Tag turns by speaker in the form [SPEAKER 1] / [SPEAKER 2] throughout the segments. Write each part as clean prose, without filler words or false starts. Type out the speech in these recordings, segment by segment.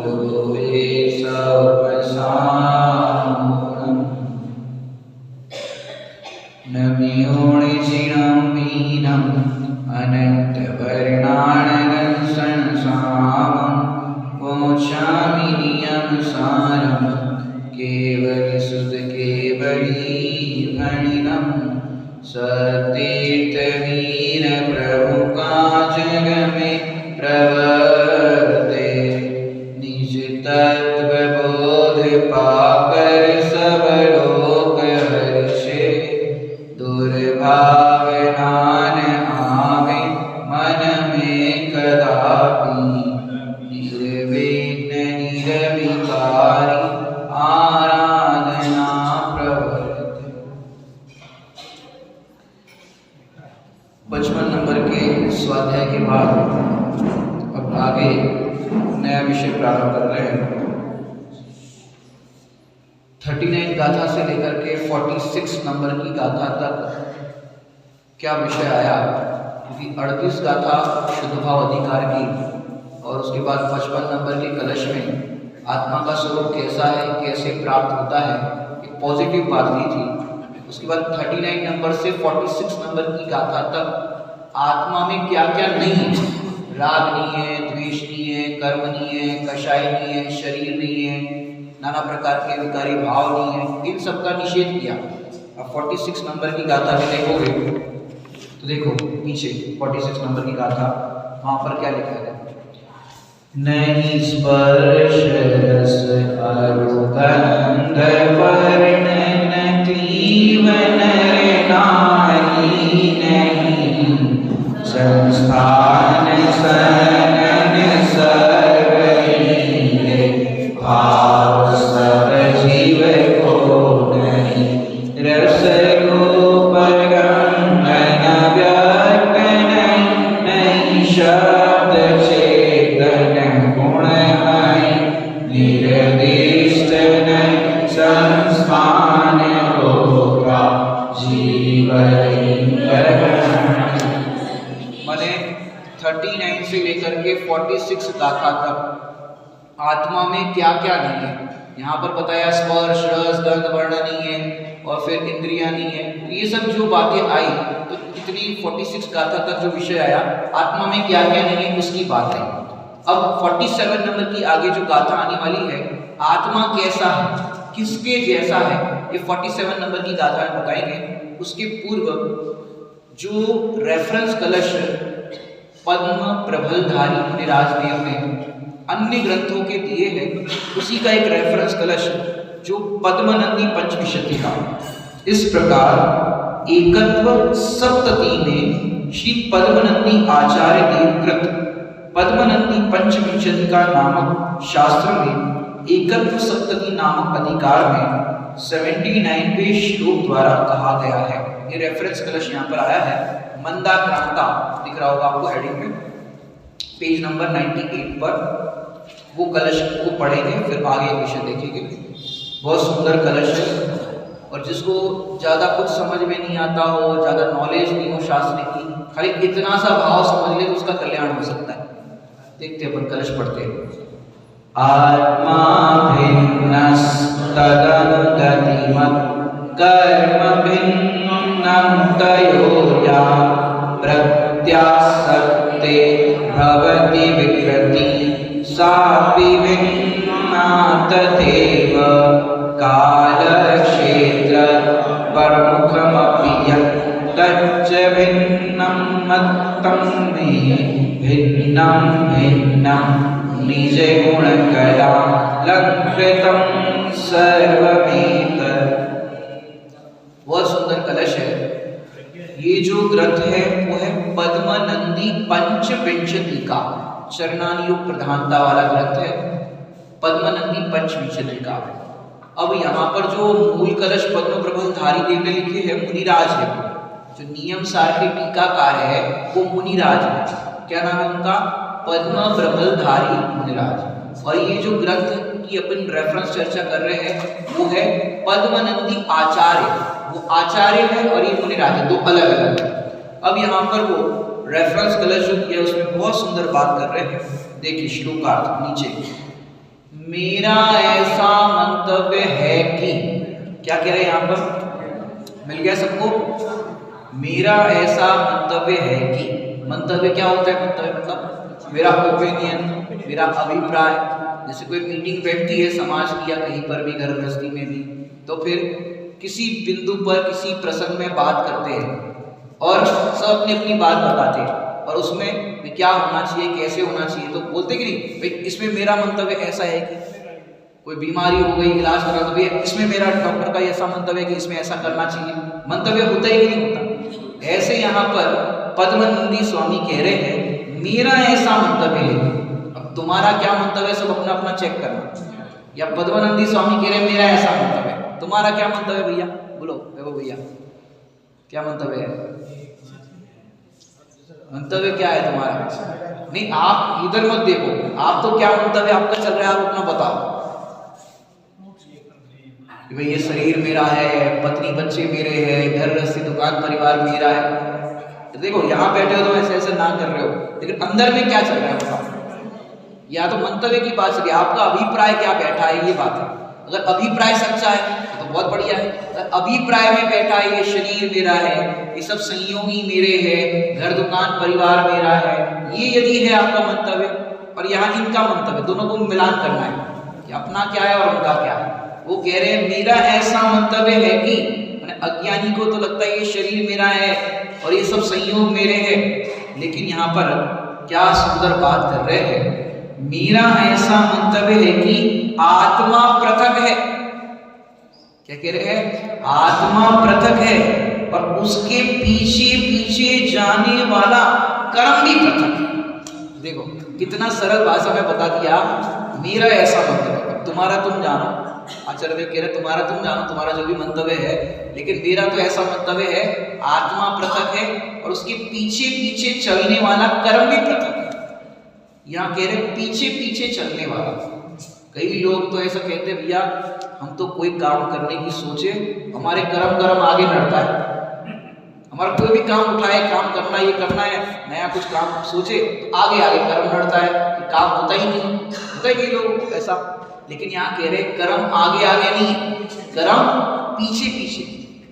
[SPEAKER 1] लोये सर्वसाम्पूर्णम् नम्योणिचिणं वीनम् अनन्तवर्णानगंसंसामं मोक्षामि नियमसारं केवलसुतकेवलीभणिनं सतीर्थवीरप्रमुखाजगमे प्रवर्ते निज तत्त्वबोध पाकर सब लोक हर्षे दुर्भावनान आवे मन में कदापि निर्विघ्न निरविकारी आराधना प्रवर्ते। 55 नंबर के स्वाध्याय के बाद अब आगे नया विषय प्रारंभ कर रहे हैं। 39 गाथा से लेकर के 46 नंबर की गाथा तक क्या विषय आया, क्योंकि 38 गाथा शुद्ध भाव अधिकार की और उसके बाद 55 नंबर के कलश में आत्मा का स्वरूप कैसा है, कैसे प्राप्त होता है, एक पॉजिटिव बात दी थी। उसके बाद 39 नंबर से 46 नंबर की गाथा तक आत्मा में क्या क्या नहीं है, राग नहीं है, द्वेष नहीं है, कर्म नहीं है, कषाय नहीं है, शरीर नहीं है, नाना प्रकार के विकारी भाव नहीं है, इन सब का निषेध किया। अब 46 नंबर की गाथा में देखोगे तो देखो पीछे 46 नंबर की गाथा, वहां पर क्या लिखा है, नहीं स्पर्श रस अरुगंध वर्ण क्लीवन नारी नहीं संस्थान सनन सर्वहीन भाव सब जीव को नहीं रस रूप गंधन व्यक्त नहीं शब्द चेतन गुणमय निर्दिष्ट नहीं संस्थान होगा जीवन मैंने 39 से लेकर के 46 गाथा तक आत्मा में क्या क्या नहीं है, यहाँ पर बताया स्पर्श रस गंध वर्ण नहीं है और फिर इंद्रियां नहीं है। तो ये सब जो बातें आई तो इतनी 46 गाथा तक जो विषय आया आत्मा में क्या क्या नहीं है उसकी बात है। अब 47 नंबर की आगे जो गाथा आने वाली है, आत्मा कैसा है, किसके जैसा है, ये 47 नंबर की गाथा में बताएंगे। उसके पूर्व जो रेफरेंस कलश पद्म प्रबलधारी मुनिराज देव ने अन्य ग्रंथों के दिए हैं, उसी का एक रेफरेंस कलश जो पद्मनंदी पंचविंशति का। इस प्रकार एकत्व सप्तती में श्री पद्मनंदी आचार्य देवकृत पद्मनंदी पंचविंशति का नामक शास्त्र में एकत्व सप्तती नामक अधिकार में 79वें श्लोक द्वारा कहा गया है। ये रेफरेंस कलश यहाँ पर आया है, मंदाक्रांता दिख रहा होगा आपको हेडिंग में, पेज नंबर 98 पर वो कलश को पढ़ेंगे, फिर आगे विषय देखेंगे। बहुत सुंदर कलश है और जिसको ज़्यादा कुछ समझ में नहीं आता हो, ज़्यादा नॉलेज नहीं हो शास्त्र की, खाली इतना सा भाव समझ ले तो उसका कल्याण हो सकता है। देखते अपन कलश पढ़ते हैं। आत्मा भिन्नस्तदनुगतिमत् कर्म भिन्नं तयोर्या प्रत्यासक्ते भवति विकृति सापि भिन्ना तथैव कालक्षेत्र प्रमुखमपि यत् तच्च भिन्नं मत्तं मे भिन्नं भिन्नं निज गुणकला लंकृतं सर्वमेतत्। बहुत सुंदर कलश है। ये जो ग्रंथ है वो है पद्मनंदी पंचविंशति का, चरणानुयोग प्रधानता वाला ग्रंथ है, पद्मनंदी पंचविंशति का। अब यहाँ पर जो मूल कलश पद्म प्रबलधारी देव ने लिखे हैं मुनिराज है, जो नियम सार के टीकाकार है वो मुनिराज है। क्या नाम है उनका? पद्म प्रबलधारी मुनिराज। और ये जो ग्रंथ की अपन रेफरेंस चर्चा कर रहे हैं वो है पद्मनंदी आचार्य, वो आचार्य है और ये मुनिराज है, दो अलग अलग है। अब यहाँ पर वो रेफरेंस कलश जो किया उसमें बहुत सुंदर बात कर रहे हैं। देखिए श्लोकार्थ नीचे, मेरा ऐसा मंतव्य है कि, क्या कह रहे हैं यहाँ पर, मिल गया सबको? मेरा ऐसा मंतव्य है कि, मंतव्य क्या होता है? मंतव्य मतलब मेरा ओपिनियन, मेरा अभिप्राय। जैसे कोई मीटिंग बैठती है समाज की या कहीं पर भी, घर गृहस्थी में भी, तो फिर किसी बिंदु पर किसी प्रसंग में बात करते हैं और सब अपनी अपनी बात बताते हैं और उसमें क्या होना चाहिए, कैसे होना चाहिए, तो बोलते कि नहीं भाई इसमें मेरा मंतव्य ऐसा है कि कोई बीमारी हो गई, इलाज करा तो भैया इसमें मेरा डॉक्टर का ऐसा मंतव्य है कि इसमें ऐसा करना चाहिए। मंतव्य होता है कि नहीं होता? ऐसे यहाँ पर पद्मनंदी स्वामी कह रहे हैं मेरा ऐसा मंतव्य है। अब तुम्हारा क्या मंतव्य है सब अपना अपना चेक करना। या पद्मनंदी स्वामी कह रहे हैं मेरा ऐसा मंतव्य है, तुम्हारा क्या मंतव्य भैया? बोलो देखो भैया क्या मंतव्य है? मंतव्य क्या है तुम्हारा? नहीं आप इधर मत देखो, आप तो क्या मंतव्य आपका चल रहा है आप अपना बताओ कि भाई ये शरीर मेरा है, पत्नी बच्चे मेरे हैं, घर गृहस्थी दुकान परिवार मेरा है। तो देखो यहाँ बैठे हो तो ऐसे ऐसे ना कर रहे हो, लेकिन अंदर में क्या चल रहा है बताओ? या तो मंतव्य की बात चलिए, आपका अभिप्राय क्या बैठा है ये बात है। अगर अभिप्राय सच्चा है तो बहुत बढ़िया है। अगर अभिप्राय में बैठा है ये शरीर मेरा है, ये सब संयोगी मेरे हैं, घर दुकान परिवार मेरा है, ये यदि है आपका मंतव्य और यहाँ इनका मंतव्य, दोनों को मिलान करना है कि अपना क्या है और उनका क्या है। वो कह रहे हैं मेरा ऐसा मंतव्य है कि, अज्ञानी को तो लगता है ये शरीर मेरा है और ये सब संयोग मेरे हैं, लेकिन यहाँ पर क्या सुंदर बात कर रहे हैं, मेरा ऐसा मंतव्य है कि आत्मा पृथक है। क्या कह रहे हैं? आत्मा पृथक है और उसके पीछे पीछे जाने वाला कर्म भी पृथक है। देखो कितना सरल भाषा में बता दिया, मेरा ऐसा मंतव्य है, तुम्हारा तुम जानो। आचार्य कह रहे तुम्हारा तुम जानो, तुम्हारा जो भी मंतव्य है, लेकिन मेरा तो ऐसा मंतव्य है आत्मा पृथक है और उसके पीछे पीछे चलने वाला कर्म भी पृथक है। यहाँ कह रहे पीछे पीछे चलने वाला। कई लोग तो ऐसा कहते हैं भैया हम तो कोई काम करने की सोचे हमारे कर्म आगे बढ़ता है, हमारा कोई भी काम उठाए, काम करना ये करना है, नया कुछ काम सोचे तो आगे आगे कर्म बढ़ता है, काम होता ही नहीं। होता है कई लोग ऐसा, लेकिन यहाँ कह रहे कर्म आगे आगे नहीं है, कर्म पीछे पीछे,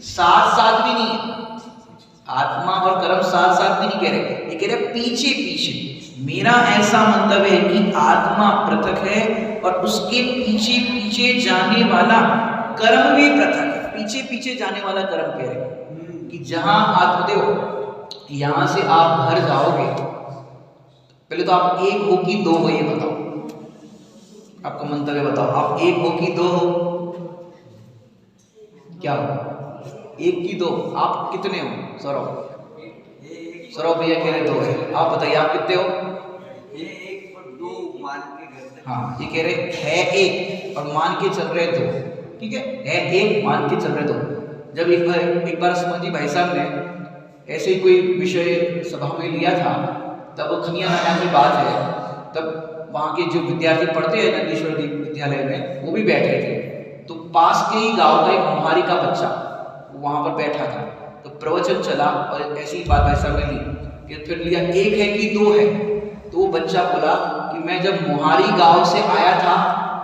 [SPEAKER 1] साथ साथ भी नहीं है। आत्मा और कर्म साथ साथ भी नहीं कह रहे, ये कह रहे पीछे पीछे। मेरा ऐसा मंतव्य है कि आत्मा पृथक है और उसके पीछे पीछे जाने वाला कर्म भी पृथक है। पीछे पीछे जाने वाला कर्म कह रहे कि जहां आप देखो यहां से आप घर जाओगे, पहले तो आप एक हो कि दो हो ये बताओ, आपका मंतव्य बताओ। आप एक हो कि दो हो? क्या हो? एक की दो? आप कितने हो? सौरभ भैया कह रहे दो है, आप बताइए आप कितने हो?
[SPEAKER 2] एक और दो मान के घर से।
[SPEAKER 1] हाँ ये कह रहे है एक और मान के चल रहे दो, ठीक है एक मान के चल रहे दो। जब एक बार समझी भाई साहब ने ऐसे ही कोई विषय सभा में लिया था, तब खनिया नाना की बात है, तब वहाँ के जो विद्यार्थी पढ़ते हैं नंदीश्वर विद्यालय में वो भी बैठे थे। तो पास के ही गांव का एक मोहारी का बच्चा वहाँ पर बैठा था, तो प्रवचन चला और ऐसी बात ऐसा मिली कि फिर लिया एक है कि दो है। तो वो बच्चा बोला कि मैं जब मोहारी गांव से आया था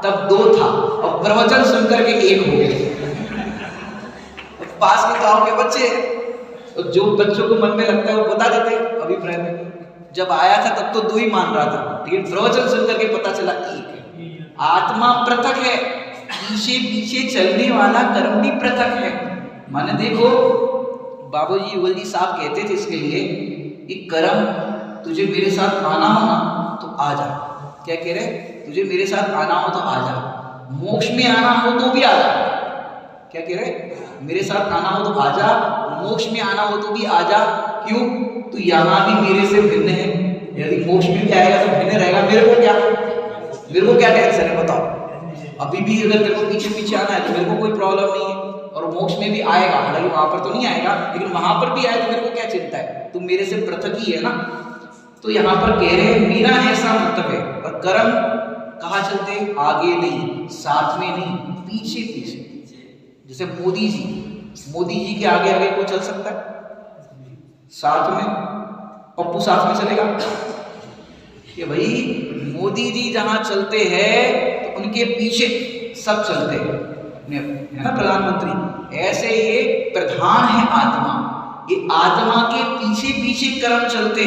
[SPEAKER 1] तब दो था और प्रवचन सुनकर के एक हो गए। पास के गांव के बच्चे, तो जो बच्चों को मन में लगता है वो बता देते अभिप्राय में, जब आया था तब तो दो ही मान रहा था, लेकिन प्रवचन सुनकर के पता चला एक है। आत्मा पृथक है, पीछे पीछे चलने वाला कर्म भी पृथक है। माने देखो बाबूजी युगल जी साहब कहते थे इसके लिए कि कर्म तुझे मेरे साथ आना हो ना तो आ जा। क्या कह रहे? तुझे मेरे साथ आना हो तो आ जा, मोक्ष में आना हो तो भी आ जा। क्या कह रहे? मेरे साथ आना हो तो आ जा, मोक्ष में आना हो तो भी आ जा। क्यों? तू यहाँ भी मेरे से भिन्न है, यदि मोक्ष में भी आएगा तो भिन्न रहेगा। मेरे को क्या टेंशन है बताओ? अभी भी अगर तेरे को पीछे पीछे आना है तो मेरे को कोई प्रॉब्लम नहीं है, और मोक्ष में भी आएगा, हालांकि वहां पर तो नहीं आएगा, लेकिन वहां पर भी आए तो मेरे को क्या चिंता है, तुम मेरे से पृथक ही है ना। तो यहाँ पर कह रहे हैं मेरा ऐसा मंतव्य है, और कर्म कहाँ चलते? आगे नहीं, साथ में नहीं, पीछे पीछे। जैसे मोदी जी के आगे आगे कोई चल सकता है? साथ में पप्पू साथ में चलेगा कि भाई मोदी जी जहां चलते हैं तो उनके पीछे सब चलते हैं, है ना प्रधानमंत्री। ऐसे ये प्रधान है आत्मा, ये आत्मा के पीछे पीछे कर्म चलते।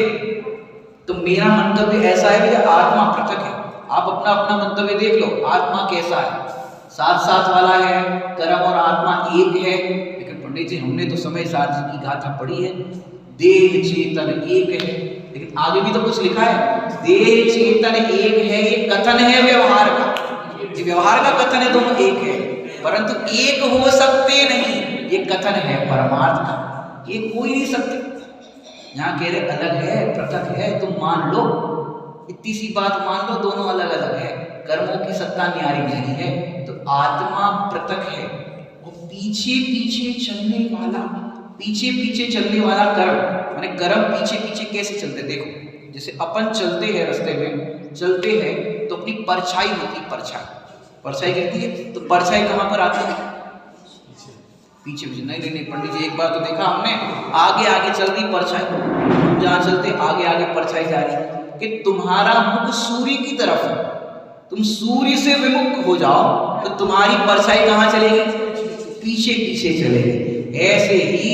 [SPEAKER 1] तो मेरा मंतव्य ऐसा है कि आत्मा पृथक है। आप अपना अपना मंतव्य देख लो, आत्मा कैसा है, साथ साथ वाला है, कर्म और आत्मा एक है। लेकिन पंडित जी हमने तो समय सार जी की गाथा पढ़ी है, देह चेतन एक है, लेकिन आगे भी तो कुछ लिखा है, देह चेतन एक है। ये कथन है व्यवहार का, ये व्यवहार का कथन है, दोनों एक है, परंतु एक हो सकते नहीं, ये कथन है परमार्थ का, ये कोई नहीं सकते। यहाँ कह रहे अलग है, पृथक है, तुम मान लो, इतनी सी बात मान लो, दोनों अलग अलग है, कर्मों की सत्ता न्यारी नहीं है। तो आत्मा पृथक है, वो पीछे पीछे चलने वाला, पीछे पीछे चलने वाला कर्म, माने कर्म पीछे पीछे कैसे चलते, देखो जैसे अपन चलते हैं, रास्ते में चलते हैं तो अपनी परछाई होती है, परछाई कहती है, तो परछाई कहाँ पर आती है, पीछे पीछे। नहीं नहीं नहीं पंडित जी, एक बार तो देखा हमने, आगे आगे चल रही परछाई, जहाँ चलते आगे आगे परछाई जा रही, कि तुम्हारा मुख सूर्य की तरफ है, तुम सूर्य से विमुख हो जाओ तो तुम्हारी परछाई कहाँ चलेगी, पीछे पीछे चलेगी। ऐसे ही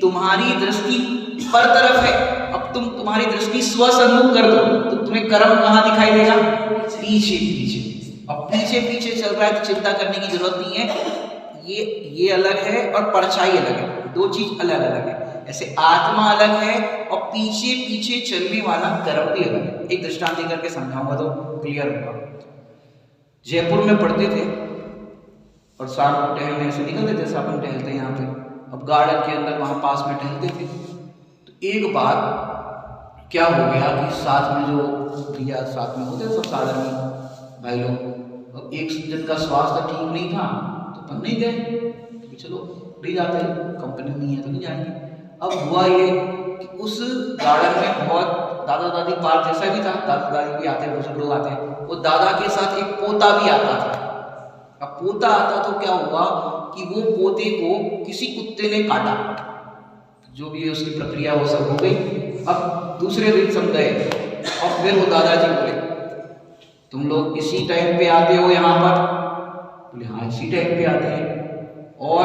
[SPEAKER 1] तुम्हारी दृष्टि पर तरफ है, अब तुम्हारी दृष्टि स्वसन्मुख कर दो तो तुम्हें कर्म कहाँ दिखाई देगा, पीछे पीछे। अब पीछे पीछे चल रहा है तो चिंता करने की जरूरत नहीं है, ये अलग है और परछाई अलग है, दो चीज अलग अलग है। ऐसे आत्मा अलग है और पीछे पीछे चलने वाला कर्म भी अलग है। एक दृष्टांत देकर के समझाऊंगा तो क्लियर होगा। जयपुर में पढ़ते थे और शाम को टहलने ऐसे निकलते थे, अपन टहलते यहाँ पे, अब गार्डन के अंदर वहाँ पास में टहलते थे। तो एक बार क्या हो गया कि साथ में जो भैया साथ में होते सब साधारण भाई लोग, अब एक जन का स्वास्थ्य ठीक नहीं था तो अपन नहीं गए, चलो नहीं जाते, कंपनी नहीं है तो नहीं जाएंगे। अब हुआ ये कि उस गार्डन में बहुत दादा दादी पार्क जैसा भी था, दादा दादी भी आते, बुजुर्ग लोग आते, वो दादा के साथ एक पोता भी आता था। अब पोता आता तो क्या हुआ कि वो पोते को किसी कुत्ते ने काटा, जो भी है उसकी प्रक्रिया वो सब हो गई। अब दूसरे दिन सब गए और फिर वो दादाजी बोले तुम लोग इसी टाइम पे आते हो यहाँ पर, बोले हाँ इसी टाइम पे आते हैं, और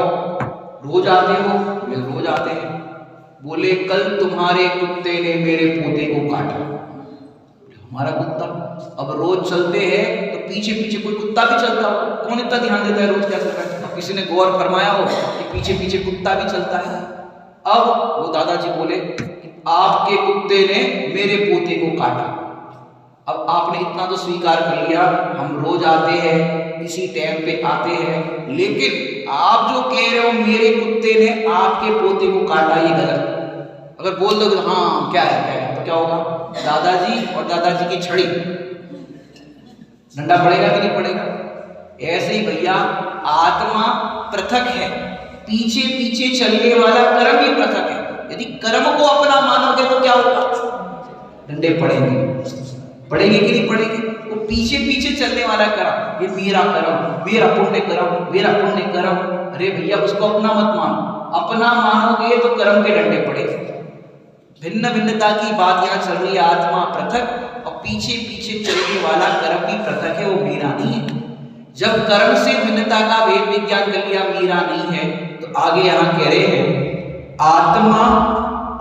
[SPEAKER 1] रोज आते हो, बोले रोज आते हैं। बोले कल तुम्हारे कुत्ते ने मेरे पोते को काटा, हमारा कुत्ता, अब रोज चलते हैं तो पीछे पीछे कोई कुत्ता भी चलता हो, कौन इतना ध्यान देता है रोज क्या चल रहा है, किसी ने गौर फरमाया हो कि पीछे पीछे कुत्ता भी चलता है। अब वो दादाजी बोले आपके कुत्ते ने मेरे पोते को काटा। अब आपने इतना तो स्वीकार कर लिया, हम रोज आते हैं, इसी टाइम पे आते हैं, लेकिन आप जो कह रहे हो मेरे कुत्ते ने आपके पोते को काटा, ये गलत। अगर बोल दो हाँ क्या है तो क्या होगा, दादाजी और दादाजी की छड़ी, डंडा पड़ेगा कि नहीं पड़ेगा। ऐसे ही भैया आत्मा पृथक है, पीछे पीछे चलने वाला कर्म भी पृथक है। यदि कर्म को अपना मानोगे तो क्या होगा, डंडे पड़ेंगे, पड़ेंगे कि नहीं पड़ेंगे। वो पीछे पीछे चलने वाला कर्म, ये मेरा कर्म, मेरा पुण्य कर्म, मेरा पुण्य कर्म, अरे भैया उसको अपना मत मानो, अपना मानोगे तो कर्म के डंडे पड़ेंगे। भिन्न भिन्नता की बात यहाँ चल रही है, आत्मा पृथक और पीछे पीछे चलने वाला कर्म भी पृथक है, वो मेरा नहीं है। जब कर्म से भिन्नता का वेद विज्ञान कर लिया मेरा नहीं है, तो आगे यहाँ कह रहे हैं आत्मा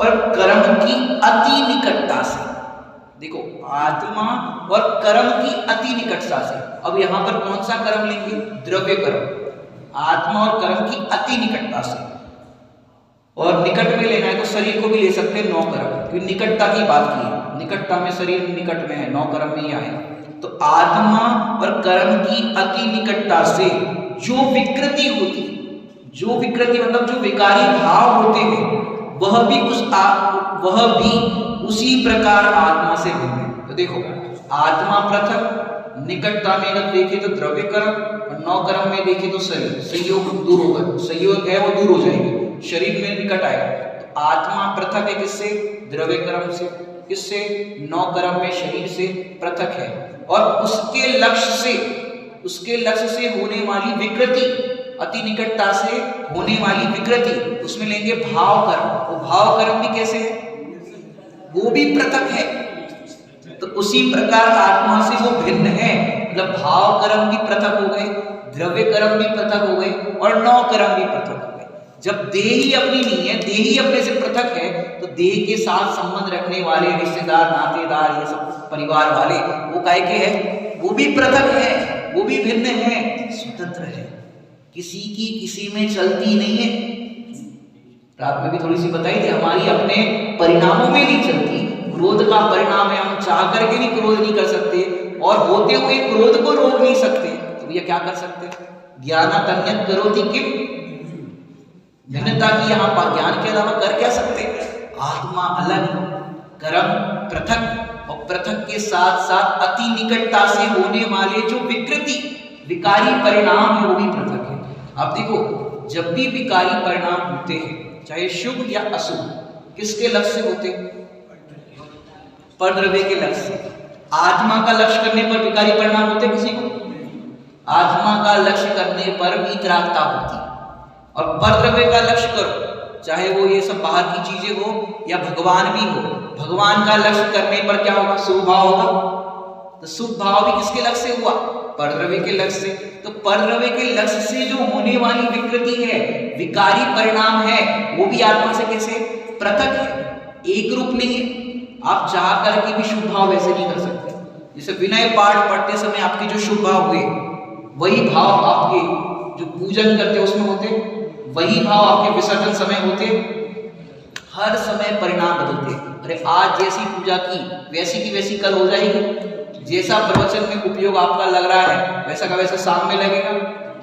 [SPEAKER 1] और कर्म की अति निकटता से। देखो आत्मा और कर्म की अति निकटता से, अब यहाँ पर कौन सा कर्म लेंगे, द्रव्य कर्म, आत्मा और कर्म की अति निकटता से। और निकट में लेना है तो शरीर को भी ले सकते हैं, 9 कर्म, क्योंकि निकटता की बात की है, निकटता में शरीर निकट में है, 9 कर्म में ही आएगा। तो आत्मा और कर्म की अति निकटता से जो विकृति होती है, जो विकृति मतलब जो विकारी भाव होते हैं, वह भी उसी प्रकार आत्मा से भिन्न है। तो देखो आत्मा पृथक, निकटता में अगर देखें तो द्रव्य कर्म, और 9 कर्म में देखें तो शरीर, संयोग दूर होगा, संयोग है वो दूर हो जाएगा, शरीर में निकट आएगा। तो आत्मा पृथक है किससे, द्रव्य कर्म से, किससे, 9 कर्म में शरीर से पृथक है। और उसके लक्ष्य से होने वाली विकृति, अति निकटता से होने वाली विकृति, उसमें लेंगे भाव कर्म। वो भाव कर्म भी कैसे है, वो भी पृथक है, तो उसी प्रकार आत्मा से वो भिन्न है, मतलब भाव कर्म भी पृथक हो गए, द्रव्य कर्म भी पृथक हो गए और नौ कर्म भी पृथक हो गए। जब देह ही अपनी नहीं है, देह ही अपने से पृथक है, तो देह के साथ संबंध रखने वाले रिश्तेदार, नातेदार, ये सब परिवार वाले, वो काय के है, वो भी पृथक है, वो भी भिन्न है, स्वतंत्र है, किसी की किसी में चलती नहीं है। रात में भी थोड़ी सी बताई थी, हमारी अपने परिणामों में नहीं चलती। क्रोध का परिणाम है, हम चाह करके नहीं क्रोध नहीं कर सकते और होते हुए क्रोध को रोक नहीं सकते, तो भैया क्या कर सकते? ज्ञानातन्यत् करोति किम, भिन्नता की यहाँ पर ज्ञान के अलावा कर क्या सकते? आत्मा अलग, कर्म पृथक और पृथक के साथ साथ अति निकटता से होने वाले जो विकृति विकारी परिणाम है वो भी पृथक है। अब देखो, जब भी विकारी परिणाम होते हैं, चाहे शुभ या अशुभ, किसके लक्ष्य से होते? परद्रव्य के लक्ष्य से। आत्मा का लक्ष्य करने पर विकारी परिणाम होते किसी को? आत्मा का लक्ष्य करने पर वितरागता होती। और परद्रव्य का लक्ष्य करो, चाहे वो ये सब बाहर की चीजें हो या भगवान भी हो, भगवान का लक्ष्य करने पर क्या होगा? शुभ भाव होगा। तो शुभ भाव भी किसके लक्ष्य से हुआ? परद्रव्य के लक्ष्य से। तो परद्रव्य के लक्ष्य से जो होने वाली विकृति है, विकारी परिणाम है, वो भी आत्मा से कैसे? पृथक है, एक रूप नहीं है। आप चाह करके भी शुभ भाव वैसे नहीं कर सकते। जैसे विनय पाठ पढ़ते समय आपके जो शुभ भाव हुए, वही भाव आपके जो पूजन करते उसमें होते, वही भाव आपके विसर्जन समय होते। हर समय परिणाम बदलते। अरे आज जैसी पूजा की वैसी की वैसी कल हो जाएगी, जैसा प्रवचन में उपयोग आपका लग रहा है वैसा का वैसा शाम में लगेगा।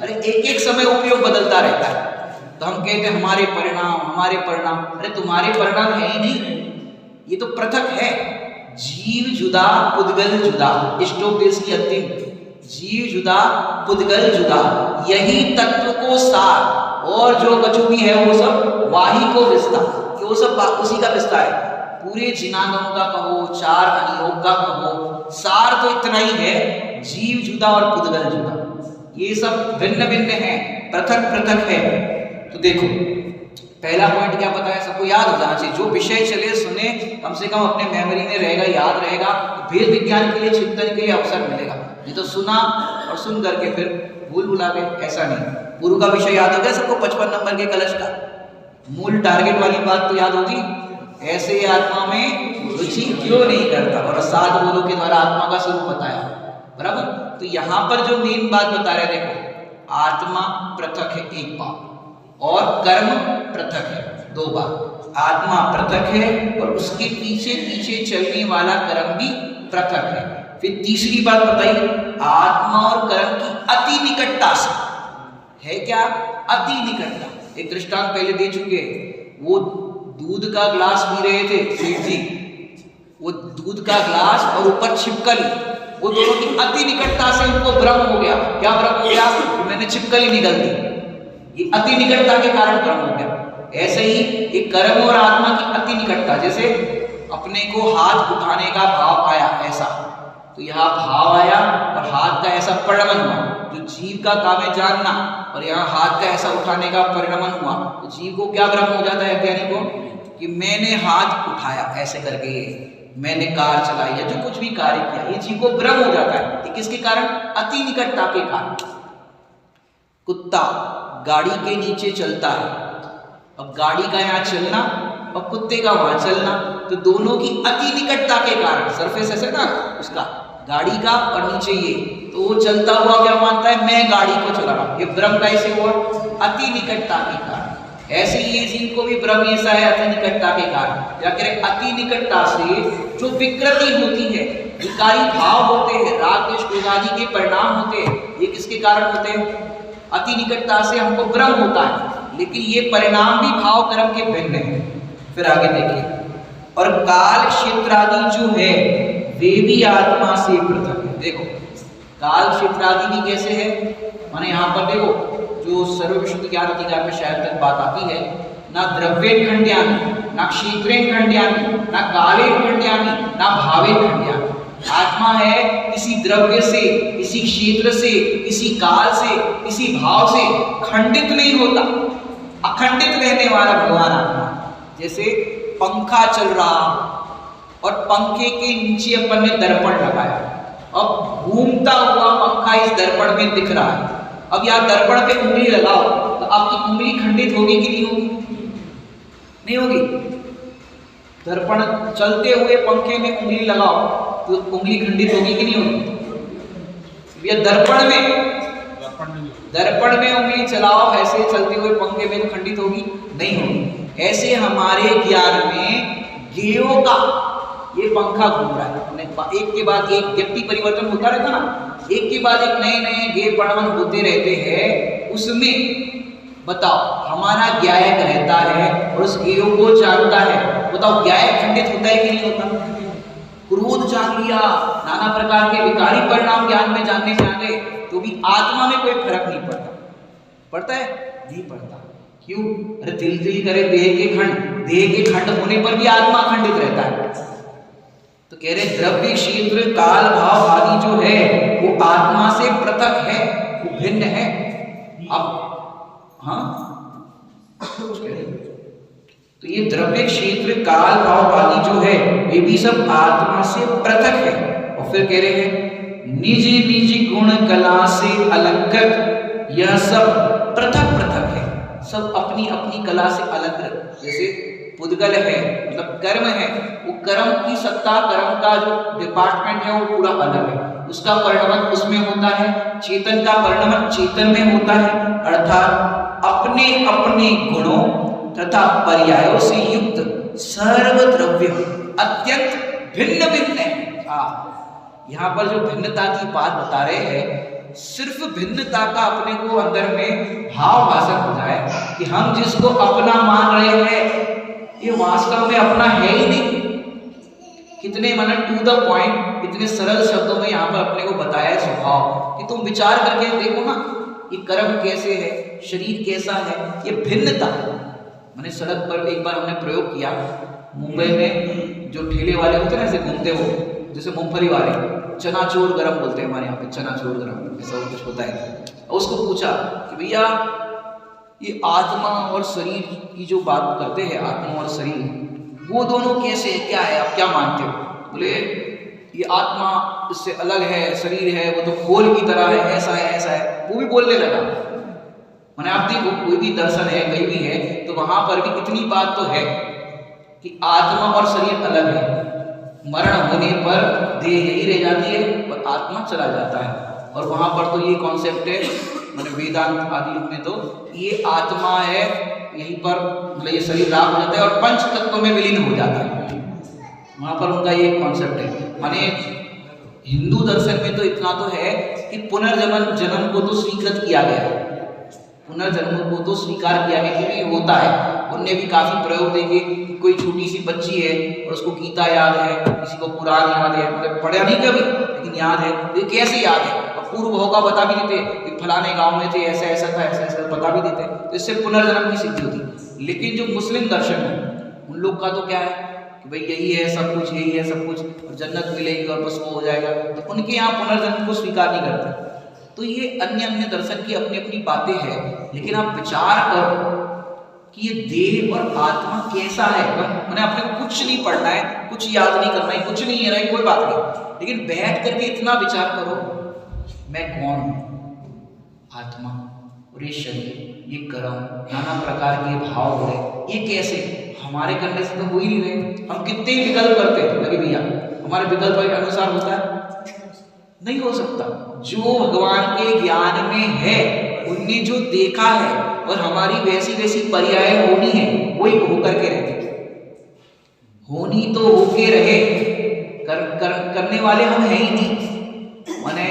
[SPEAKER 1] अरे एक एक समय उपयोग बदलता रहता है। तो हम कहते हैं हमारे परिणाम, हमारे परिणाम। अरे तुम्हारे परिणाम है ही नहीं, ये तो पृथक है। जीव जुदा पुद्गल जुदा, इष्टोपदेश की अंतिम, जीव जुदा पुद्गल जुदा, यही तत्व को सार, और जो कछु भी है वो सब वाही को विस्तार, वो सब उसी का विस्तार है। पूरे जिनागम का कहो, चार अनियोग का कहो, सार तो इतना ही है, जीव जुदा और पुद्गल जुदा, ये सब भिन्न भिन्न है, पृथक पृथक है। तो देखो पहला पॉइंट क्या पता है, सबको याद हो जाना चाहिए। जो विषय चले सुने, कम से कम अपने मेमोरी में रहेगा, याद रहेगा, भेद विज्ञान के लिए, चिंतन के लिए अवसर मिलेगा। ये तो सुना और सुन करके फिर भूल भुला गए, ऐसा नहीं। पूर्व का विषय याद हो गया सबको, 55 नंबर के कलश का मूल टारगेट वाली बात तो याद होगी। ऐसे आत्मा में रुचि क्यों नहीं करता, और 7 बोलों के द्वारा आत्मा का स्वरूप बताया, बराबर। तो यहाँ पर जो मेन बात बता रहे, देखो आत्मा पृथक है एक बात, और कर्म पृथक है दो बात। आत्मा पृथक है और उसके पीछे पीछे चलने वाला कर्म भी पृथक है। फिर तीसरी बात बताइए, आत्मा और कर्म की अति निकटता से है क्या? अति निकटता। एक दृष्टांत पहले दे चुके, वो दूध का ग्लास पी रहे थे सेठ जी, वो दूध का ग्लास और ऊपर छिपकली, वो दोनों की अति निकटता से उनको भ्रम हो गया। क्या भ्रम हो गया? मैंने छिपकली निकल दी, ये अति निकटता के कारण भ्रम हो गया। ऐसे ही एक कर्म और आत्मा की अति निकटता, जैसे अपने को हाथ उठाने का भाव आया ऐसा, तो यहाँ भाव आया और हाथ का ऐसा परिणमन हुआ, जो जीव का काम है जानना, और यहाँ हाथ का ऐसा उठाने का परिणमन हुआ, तो जीव को क्या भ्रम हो जाता है अज्ञानी को, कि मैंने हाथ उठाया ऐसे करके, मैंने कार चलाई या जो कुछ भी कार्य किया, ये जीव को भ्रम हो जाता है। ये किसके कारण? अति निकटता के कारण। कुत्ता गाड़ी के नीचे चलता है, अब गाड़ी का यहाँ चलना और कुत्ते का वहां चलना, तो दोनों की अति निकटता के कारण, सरफेस ऐसे ना उसका गाड़ी का और नीचे ये, तो वो चलता हुआ क्या मानता है, मैं गाड़ी को चला रहा हूं। ये भ्रम कैसे हुआ? अति निकटता के कारण। ऐसे ही ये जीव को भी भ्रम ऐसा है अति निकटता के कारण। क्या कह रहे? अति निकटता से जो विकृति होती है, विकारी भाव होते हैं, राग द्वेष क्रोध आदि के परिणाम होते हैं, ये किसके कारण होते हैं? अति निकटता से हमको भ्रम होता है, लेकिन ये परिणाम भी भाव कर्म के भिन्न है। फिर आगे देखिए, और काल क्षेत्र आदि जो है वे भी आत्मा से पृथक है। देखो काल क्षेत्र आदि भी कैसे है, माने यहाँ पर देखो जो सर्वविशुद्ध ज्ञान अधिकार में शायद तक बात आती है, ना द्रव्येन खंड्यामि, ना क्षेत्रेन खंड्यामि, ना कालेन खंड्यामि, ना भावेन खंड्यामि। आत्मा है किसी द्रव्य से, किसी क्षेत्र से, किसी काल से, किसी भाव से खंडित नहीं होता, अखंडित रहने वाला भगवान आत्मा। जैसे पंखा चल रहा, और पंखे के नीचे अपन ने दर्पण लगाया। अब घूमता हुआ पंखा इस दर्पण में दिख रहा है। अब यहाँ दर्पण पे उंगली लगाओ तो आपकी उंगली खंडित होगी कि नहीं होगी? नहीं होगी। दर्पण चलते हुए पंखे में उंगली लगाओ तो उंगली खंडित होगी कि नहीं होगी? ये दर्पण में उंगली चलाओ, ऐसे चलते हुए पंखे में तो खंडित होगी? नहीं होगी। ऐसे हमारे ज्ञान में ज्ञेयों का ये पंखा घूम रहा है, एक के बाद एक व्यक्ति परिवर्तन होता रहता ना, एक के बाद एक नए नए ज्ञेय परिवर्तन होते रहते हैं। उसमें बताओ हमारा ज्ञायक रहता है और उस ज्ञेयों को जानता है। बताओ ज्ञायक खंडित होता है कि नहीं होता? क्रोध जान लिया, नाना प्रकार के विकारी परिणाम ज्ञान में जानने जाने तो भी आत्मा में कोई फर्क नहीं पड़ता। पड़ता है? नहीं पड़ता। क्यों? अरे तिल करे देह के खंड होने पर भी आत्मा खंडित रहता है। तो कह रहे द्रव्य क्षेत्र काल भाव आदि जो है वो आत्मा से पृथक है, वो भिन्न है। अब हाँ तो ये द्रव्य क्षेत्र काल भाव आदि जो है वे भी सब आत्मा से पृथक है। और फिर कह रहे हैं निज निज गुण कला से अलंकृत यह सब पृथक पृथक है, सब अपनी अपनी कला से अलंकृत। जैसे पुद्गल है मतलब कर्म है, वो कर्म की सत्ता, कर्म का जो डिपार्टमेंट है वो पूरा अलग है, उसका परिणमन उसमें होता है। चेतन का परिणमन चेतन में होता है, अर्थात अपने अपने गुणों तथा पर्यायों से युक्त सर्व द्रव्य अत्यंत भिन्न भिन्न है। यहाँ पर जो भिन्नता की बात बता रहे हैं, सिर्फ भिन्नता का अपने को अंदर में भाव भाषण हो जाए कि हम जिसको अपना मान रहे हैं ये वास्तव में अपना है ही नहीं। कितने मन टू द पॉइंट, इतने सरल शब्दों में यहाँ पर अपने को बताया है स्वभाव कि तुम विचार करके देखो ना, ये कर्म कैसे है, शरीर कैसा है, ये भिन्नता। मैंने सड़क पर एक बार हमने प्रयोग किया, मुंबई में जो ठेले वाले होते हैं ना ऐसे घूमते हो, जैसे मूंगफली वाले, चनाचूर गरम बोलते हैं हमारे यहाँ पे, चनाचूर गरम ऐसा कुछ होता है। उसको पूछा कि भैया ये आत्मा और शरीर की जो बात करते हैं, आत्मा और शरीर वो दोनों कैसे, क्या है, आप क्या मानते हो? बोले ये आत्मा इससे अलग है, शरीर है वो तो खोल की तरह है, ऐसा है ऐसा है। वो भी बोलने लगा। मैंने आप देखो कोई भी दर्शन है कहीं भी है तो वहां पर भी इतनी बात तो है कि आत्मा और शरीर अलग है, मरण होने पर देह यही रह जाती है और आत्मा चला जाता है। और वहां पर तो ये कॉन्सेप्ट है, मैंने वेदांत आदि में तो ये आत्मा है, यहीं पर मतलब ये शरीर राख हो जाता है और पंच तत्व में विलीन हो जाता है। वहां पर उनका ये कॉन्सेप्ट है। माने हिंदू दर्शन में तो इतना तो है कि पुनर्जन्म को तो स्वीकृत किया गया है, पुनर्जन्म को तो स्वीकार किया गया कि होता है। उनने भी काफी प्रयोग देखे, कोई छोटी सी बच्ची है और उसको गीता याद है, किसी को पुराण याद है, मतलब पढ़ा नहीं कभी लेकिन याद है, ये कैसे याद है, और पूर्व होगा बता भी देते कि फलाने गांव में थे, ऐसा ऐसा था, ऐसा ऐसा बता भी देते, तो इससे पुनर्जन्म की सिद्धि होती। लेकिन जो मुस्लिम दर्शन है उन लोग का तो क्या है कि भाई यही है सब कुछ, यही है सब कुछ, और जन्नत मिलेगी और बस वो हो जाएगा, तो उनके यहाँ पुनर्जन्म को स्वीकार नहीं करते। तो ये अन्य अन्य दर्शन की अपनी अपनी बातें हैं, लेकिन आप विचार करो कि ये देह और आत्मा कैसा है। मैंने आपने कुछ नहीं पढ़ना है, कुछ याद नहीं करना है, कुछ नहीं है, कोई बात नहीं, लेकिन बैठ करके इतना विचार करो, मैं कौन हूँ, आत्मा और ये शरीर, ये कर्म, नाना प्रकार के भाव हो रहे, ये कैसे हमारे करने से तो हो ही नहीं रहे। हम कितने विकल्प करते हैं लगे भैया, हमारे विकल्प के अनुसार होता है, नहीं हो सकता। जो भगवान के ज्ञान में है, उनने जो देखा है और हमारी वैसी वैसी पर्याय होनी है, वही होकर के रहती, होनी तो होके रहे, करने वाले हम हैं ही नहीं। माने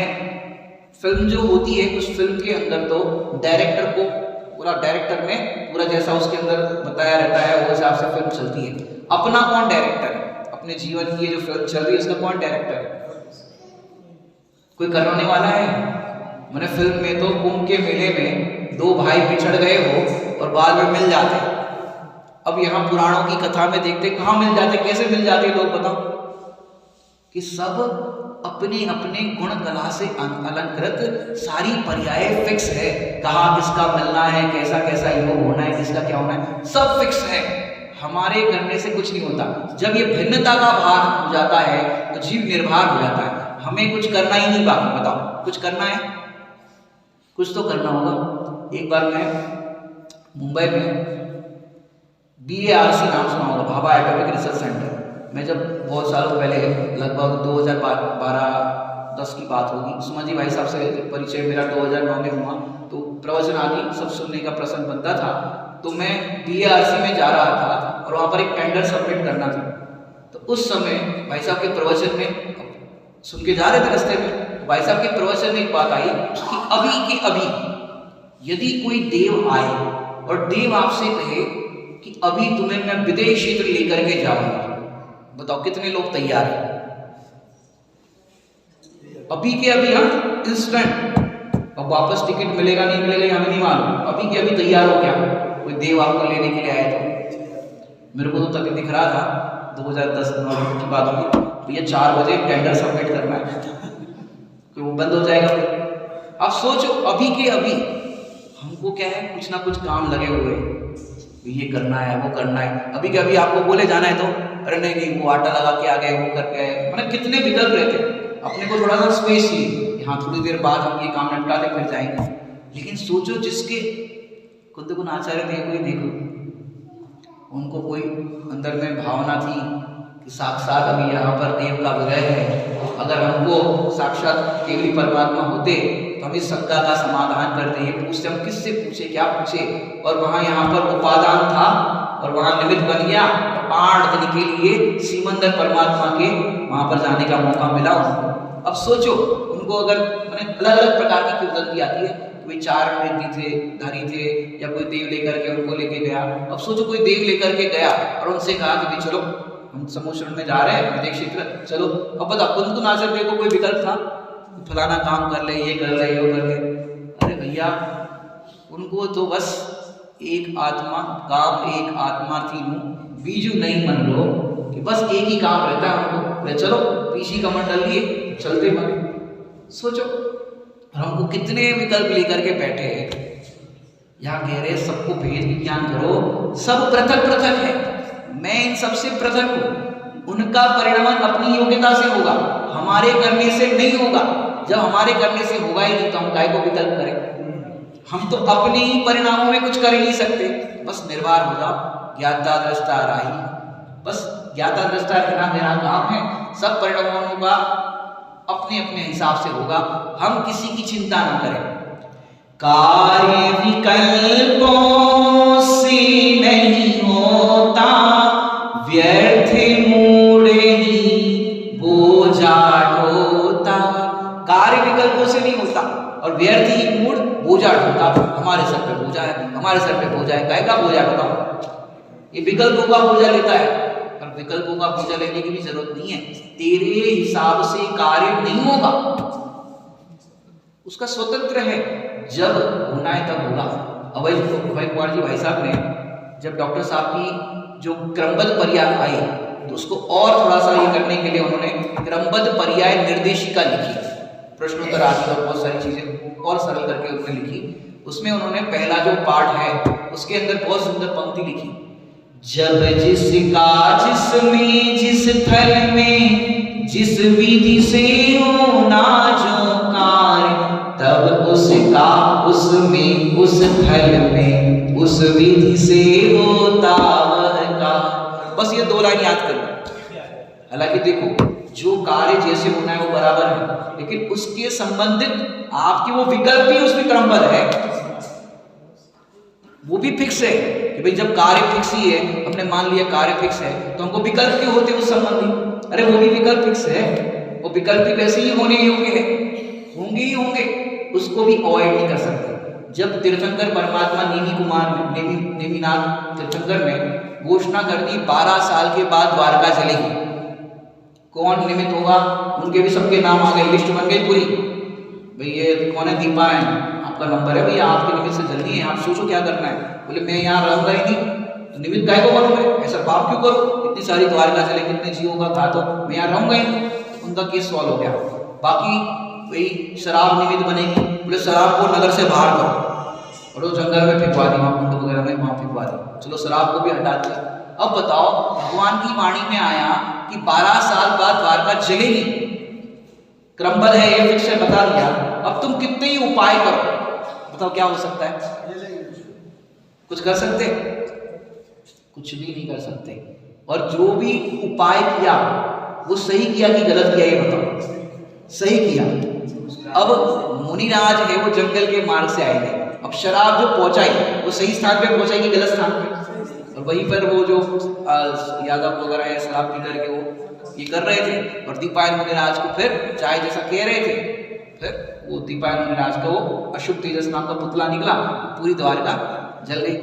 [SPEAKER 1] फिल्म जो होती है, उस फिल्म के अंदर तो डायरेक्टर को पूरा, डायरेक्टर में पूरा जैसा उसके अंदर बताया रहता है वो हिसाब से फिल्म चलती है। अपना कौन डायरेक्टर है? अपने जीवन की जो फिल्म चल रही है उसका कौन डायरेक्टर है? कोई करवाने वाला है? मैंने फिल्म में तो कुंभ के मेले में दो भाई बिछड़ गए हो और बाद में मिल जाते। अब यहाँ पुराणों की कथा में देखते कहाँ मिल जाते, कैसे मिल जाते लोग बताओ? कि सब अपने अपने गुण कला से अलंकृत, सारी पर्याय फिक्स है, कहाँ किसका मिलना है, कैसा कैसा योग होना है, किसका क्या होना है, सब फिक्स है। हमारे करने से कुछ नहीं होता। जब ये भिन्नता का भान हो जाता है तो जीव निर्भर हो जाता है। हमें कुछ करना ही नहीं बाकी। बताओ, कुछ करना है? कुछ तो करना होगा। एक बार मैं मुंबई में BARC नाम सुना होगा, भाभा एटॉमिक रिसर्च सेंटर। मैं जब बहुत सालों पहले, लगभग 2012-10 की बात होगी, सुमा जी भाई साहब से परिचय मेरा 2009 में हुआ। तो प्रवचन आदि सब सुनने का प्रसंग बनता था। तो मैं BARC में जा रहा था और वहाँ पर एक टेंडर सबमिट करना था। तो उस समय भाई साहब के प्रवचन में, सुन के जा रहे थे रास्ते में, भाई साहब के प्रवचन में एक बात आई कि अभी के अभी यदि कोई देव आए और देव आपसे कहे कि अभी तुम्हें मैं विदेश क्षेत्र लेकर के जाऊंगा, बताओ कितने लोग तैयार हैं? अभी के अभी, हाँ, इंस्टेंट। अब वापस टिकट मिलेगा नहीं मिलेगा हमें नहीं मालूम, अभी के अभी तैयार हो क्या? कोई देव आपको लेने के लिए आए तो मेरे को तो तक दिख रहा था 2010-9 की बात होगी, भैया 4 बजे टेंडर सबमिट करना है कि वो बंद हो जाएगा फिर। अब सोचो, अभी के अभी हमको क्या है, कुछ ना कुछ काम लगे हुए हैं, ये करना है वो करना है। अभी के अभी आपको बोले जाना है तो अरे नहीं नहीं, वो आटा लगा के आ गए, वो करके आए, मतलब कितने विकल्प रहते। अपने को थोड़ा सा स्पेस चाहिए, यहाँ थोड़ी देर बाद हम ये काम निपटा ले फिर जाएंगे। लेकिन सोचो, जिसके खुद को आचार्य देव को ही देखो, उनको कोई अंदर में भावना थी कि साक्षात अभी यहाँ पर देव का विरह है, अगर हमको साक्षात केवली परमात्मा होते तो हम इस शंका का समाधान करते। ये पूछते, हम किससे पूछे, क्या पूछे? और वहाँ यहाँ पर उपादान था और वहाँ निमित्त बन गया। 8 दिन के लिए सीमंदर परमात्मा के वहाँ पर जाने का मौका मिला उनको। अब सोचो, उनको अगर मैंने अलग अलग प्रकार की किंवदंती आती है, कोई 4 व्यक्ति थे, धारी थे, या कोई देव लेकर के उनको लेके गया। अब सोचो, कोई देव लेकर के गया और उनसे कहा कि भाई चलो हम समुद्र में जा रहे हैं, विदेश क्षेत्र, चलो। अब बताओ, कुंद नाचर देव को कोई विकल्प था? फलाना काम कर ले, ये कर ले, ये कर ले। अरे भैया, उनको तो बस एक आत्मा, काम एक आत्मा तीनों, बीजू नहीं मन लो, कि बस एक ही काम रहता है हमको, चलो पीछी कमंडल लिए चलते बने। सोचो, हमको कितने विकल्प लेकर के बैठे हैं। यहाँ कह रहे सबको भेद विज्ञान करो, सब पृथक पृथक है, मैं इन सबसे पृथक हूँ। उनका परिणाम अपनी योग्यता से होगा, हमारे करने से नहीं होगा। जब हमारे करने से होगा ही नहीं तो हम काय को विकल्प करें? हम तो अपने ही परिणामों में कुछ कर ही नहीं सकते। बस निर्वार हो जाओ, ज्ञाता दृष्टा राही, बस ज्ञाता दृष्टा रहना मेरा काम है। सब परिणामों का अपने अपने हिसाब से होगा, हम किसी की चिंता ना करें। कार्य विकल्पों से नहीं होता, व्यर्थ मूढ़ ही बोझा ढोता। कार्य विकल्पों से नहीं होता और व्यर्थ ही मूढ़ बोझा ढोता। हमारे सर पे बोझा है, हमारे सर पे बोझा है, काय का बोझा बताओ? ये विकल्पों का बोझा लेता है, और विकल्पों का बोझा लेने की भी जरूरत नहीं है। तेरे हिसाब से कार्य नहीं होगा, उसका स्वतंत्र है, जब होना है तब होगा। अभय कुमार जी भाई साहब ने जब डॉक्टर साहब की जो क्रमबद्ध पर्याय आई, तो उसको और थोड़ा सा ये करने के लिए उन्होंने क्रमबद्ध पर्याय निर्देशिका लिखी, प्रश्नोत्तर आदि और बहुत सारी चीजें और सरल करके उन्होंने लिखी। उसमें उन्होंने पहला जो पार्ट है उसके अंदर बहुत सुंदर पंक्ति लिखी, जब जिसका जिसमें जिस थल में जिस विधि से होना जो कार्य, तब उसका उसमें उस थल में उस विधि से होता वह कार्य। बस ये 2 लाइन याद करना। हालांकि देखो, जो कार्य जैसे होना है वो बराबर है, लेकिन उसके संबंधित आपके वो विकल्प भी उसमें क्रमबद्ध है, वो भी फिक्स है कि भाई जब कार्य फिक्स ही है, हमने मान लिया कार्य फिक्स है, तो हमको विकल्प क्यों होते उस संबंधी? अरे वो भी विकल्प फिक्स है, वो विकल्प भी वैसे ही होने योग्य है, होंगे ही होंगे, उसको भी अवॉइड नहीं कर सकते। जब तीर्थंकर परमात्मा नेमिनाथ तीर्थंकर ने घोषणा कर दी 12 साल के बाद द्वारका चलेगी, कौन निमित्त होगा? उनके भी सबके नाम आ गए, लिस्ट बन गई पूरी। भाई ये कौन है? दीपा है, आपका नंबर है भैया, आपके निमित्त से जल्दी है, आप सोचो क्या करना है। बोले मैं यहाँ रहूंगा ही नहीं, तो निमित्त काय को बनूंगे, ऐसा पाप क्यों करो? इतनी सारी द्वारका चले, कितने जीवों का था, तो मैं यहाँ रहूंगा ही नहीं। उनका केस सॉल्व हो गया। बाकी वही शराब निमित्त बनेगी, बोले शराब को नगर से बाहर करो और वो जंगल में फेंकवा दी, वहाँ कुंड वगैरह में वहाँ फेंकवा दी, चलो शराब को भी हटा दिया। अब बताओ, भगवान की वाणी में आया कि 12 साल बाद द्वारका जलेगी, क्रमबद्ध है ये फिक्स है, बता दिया। अब तुम कितने ही उपाय करो, बताओ क्या हो सकता है? कुछ कर सकते? कुछ भी नहीं कर सकते। और जो भी उपाय किया वो सही किया कि गलत किया, ये बताओ। सही किया। अब मुनिराज है वो जंगल के मार्ग से आए थे, अब शराब जो पहुंचाई वो सही स्थान पे पहुंचाई कि गलत स्थान पे? और वहीं पर वो जो यादव वगैरह है शराब पी करके वो ये कर रहे थे, और दीपायन मुनिराज को फिर चाय जैसा कह रहे थे, फिर वो दीपायन मुनिराज का वो अशुभ तेजस नाम का पुतला निकला, पूरी द्वारका जल गई।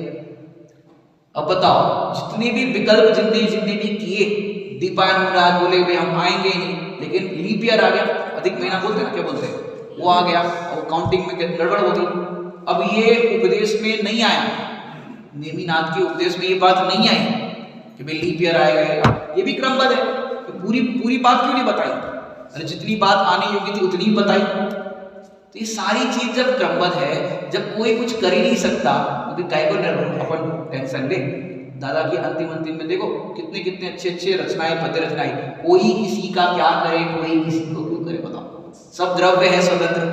[SPEAKER 1] अब बताओ, जितने भी विकल्प जितने भी किए, दीपायन मुनिराज बोले भाई हम आएंगे ही नहीं, लेकिन लीप ईयर आ गया, अधिक महीना बोलते हैं ना, क्या बोलते हैं, वो आ गया और काउंटिंग में गड़बड़ हो गई। अब ये उपदेश में नहीं आया, नेमिनाथ के उपदेश में ये बात नहीं आई कि भाई लीप ईयर आएगा, ये भी क्रमबद्ध है। तो पूरी बात क्यों नहीं बताई? अरे जितनी बात आनी योग्य थी उतनी ही बताई। तो ये सारी चीज जब क्रमबद्ध है, जब कोई कुछ कर ही नहीं सकता, तो काय को अपन टेंशन ले। दादा की अंतिम में देखो कितने अच्छे रचनाएं, पद्य रचनाएं, कोई किसी का क्या करे, कोई किसी को क्यों करे, बताओ। सब द्रव्य है स्वतंत्र,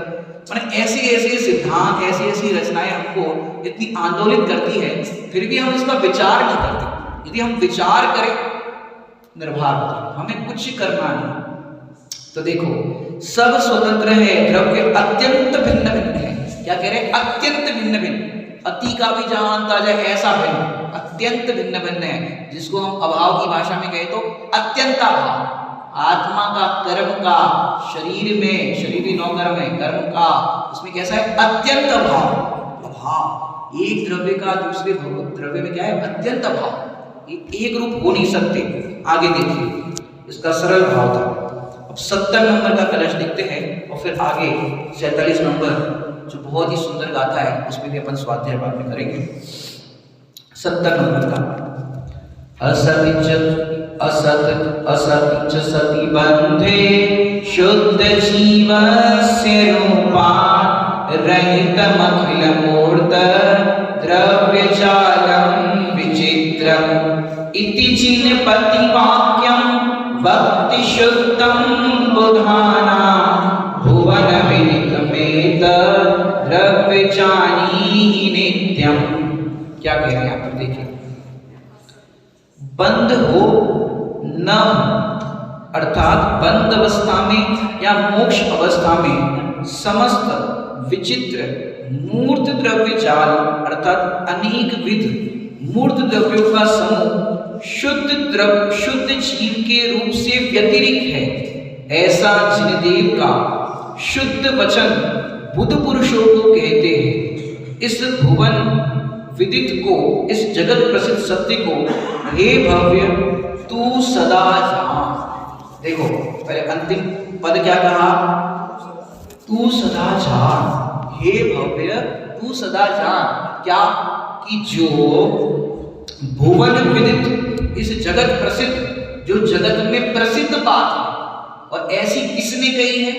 [SPEAKER 1] मैंने ऐसे सिद्धांत, ऐसी रचनाएं हमको इतनी आंदोलित करती है, फिर भी हम इसका विचार नहीं करते। यदि हम विचार करें, निर्भर होते, हमें कुछ करना नहीं। तो देखो, सब स्वतंत्र है, द्रव्य अत्यंत भिन्न है। क्या कह रहे हैं? अत्यंत भिन्न। अति का भी जहां अंदाजा है ऐसा भिन्न, अत्यंत भिन्न है, जिसको हम अभाव की भाषा में कहे तो अत्यंताभाव। आत्मा का, कर्म का, शरीर भी नौकर्म है, कर्म का उसमें कैसा है? अत्यंत अभाव। एक द्रव्य का दूसरे द्रव्य में क्या है? अत्यंत अभाव। एक रूप हो नहीं सकते। आगे देखिए, इसका सरल भाव था। अब 70 नंबर का कलश देखते हैं और फिर आगे 47 नंबर जो बहुत ही सुंदर गाथा है, उसमें भी अपन स्वाध्याय बाद में करेंगे। 70 नंबर का असत सति बंधे शुद्ध जीवस्य रूपा रहितम अखिल मूर्त द्रव्य जालम विचित्रम इति जिनपति वाक्यम भक्ति शुद्धम बुधाना भुवन विदितमेत द्रव्य जानी नित्यम। क्या कह रहे हैं यहाँ पर? देखिए, बंद हो न, अर्थात बंद अवस्था में या मोक्ष अवस्था में समस्त विचित्र मूर्त द्रव्य जाल, अर्थात अनेक विध मूर्त द्रव्यों का समूह शुद्ध जीव के रूप से व्यतिरिक्त है, ऐसा जिनदेव का शुद्ध वचन बुद्ध पुरुषों को कहते हैं। इस भुवन विदित को, इस जगत प्रसिद्ध सत्य को, हे भव्य तू सदा जान। देखो, पहले अंतिम पद क्या कहा? तू सदा जान, हे भव्य तू सदा जान। क्या? कि जो भुवन विदित, इस जगत प्रसिद्ध, जो जगत में प्रसिद्ध बात है, और ऐसी किसने कही है?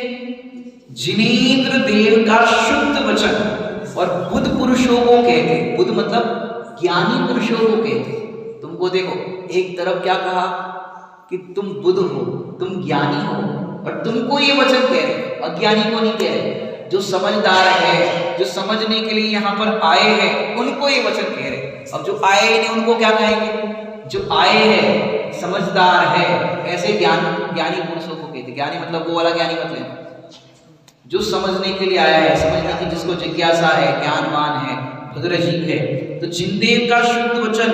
[SPEAKER 1] जिनेंद्र देव का शुद्ध वचन, और बुद्ध पुरुषों को कहते, बुद्ध मतलब ज्ञानी पुरुषों को कहते। तुमको देखो, एक तरफ क्या कहा कि तुम बुद्ध हो, तुम ज्ञानी हो, और तुमको ये वचन कह रहे, अज्ञानी को नहीं कह रहे। जो समझदार है, जो समझने के लिए यहाँ पर आए हैं, उनको ये वचन कह रहे। अब जो आए नहीं उनको क्या कहेंगे? जो आए हैं, समझदार है, ऐसे ज्ञानी पुरुषों को कहते। ज्ञानी मतलब वो वाला ज्ञानी मतलब जो समझने के लिए आया है, समझने की जिसको जिज्ञासा है, ज्ञानवान है, भद्रजीव है। तो जिनदेव का शुद्ध वचन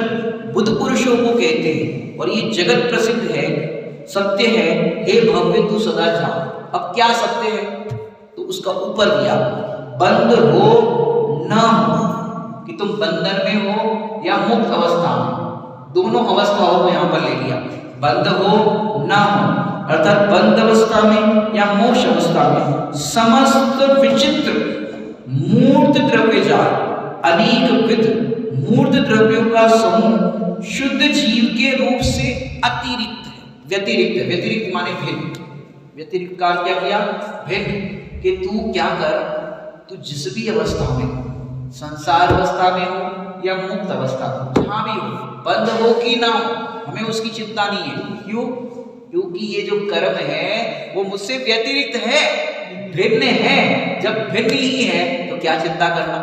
[SPEAKER 1] बुद्ध पुरुषों को कहते हैं, और ये जगत प्रसिद्ध है, सत्य है, हे भव्य तू सदा जान। अब क्या सत्य है? तो उसका ऊपर दिया, बंद हो न हो, कि तुम बंधन में हो या मुक्त अवस्था में, दोनों अवस्थाओं को यहाँ पर ले लिया। बंद हो न हो, अर्थात बंद अवस्था में या मोक्ष अवस्था में समस्त विचित्र मूर्त द्रव्य जाल, अनेक विध मूर्त द्रव्यों का समूह शुद्ध जीव के रूप से अतिरिक्त है, व्यतिरिक्त है। व्यतिरिक्त माने भिन्न। व्यतिरिक्त का क्या किया? भिन्न। कि तू क्या कर, तू जिस भी अवस्था में, संसार अवस्था में हो या मुक्त अवस्था, जहां भी हो, बंद हो कि ना हो, हमें उसकी चिंता नहीं है। क्यों? क्योंकि ये जो कर्म है वो मुझसे व्यतिरिक्त है, भिन्न है। जब भिन्न ही है तो क्या चिंता करना,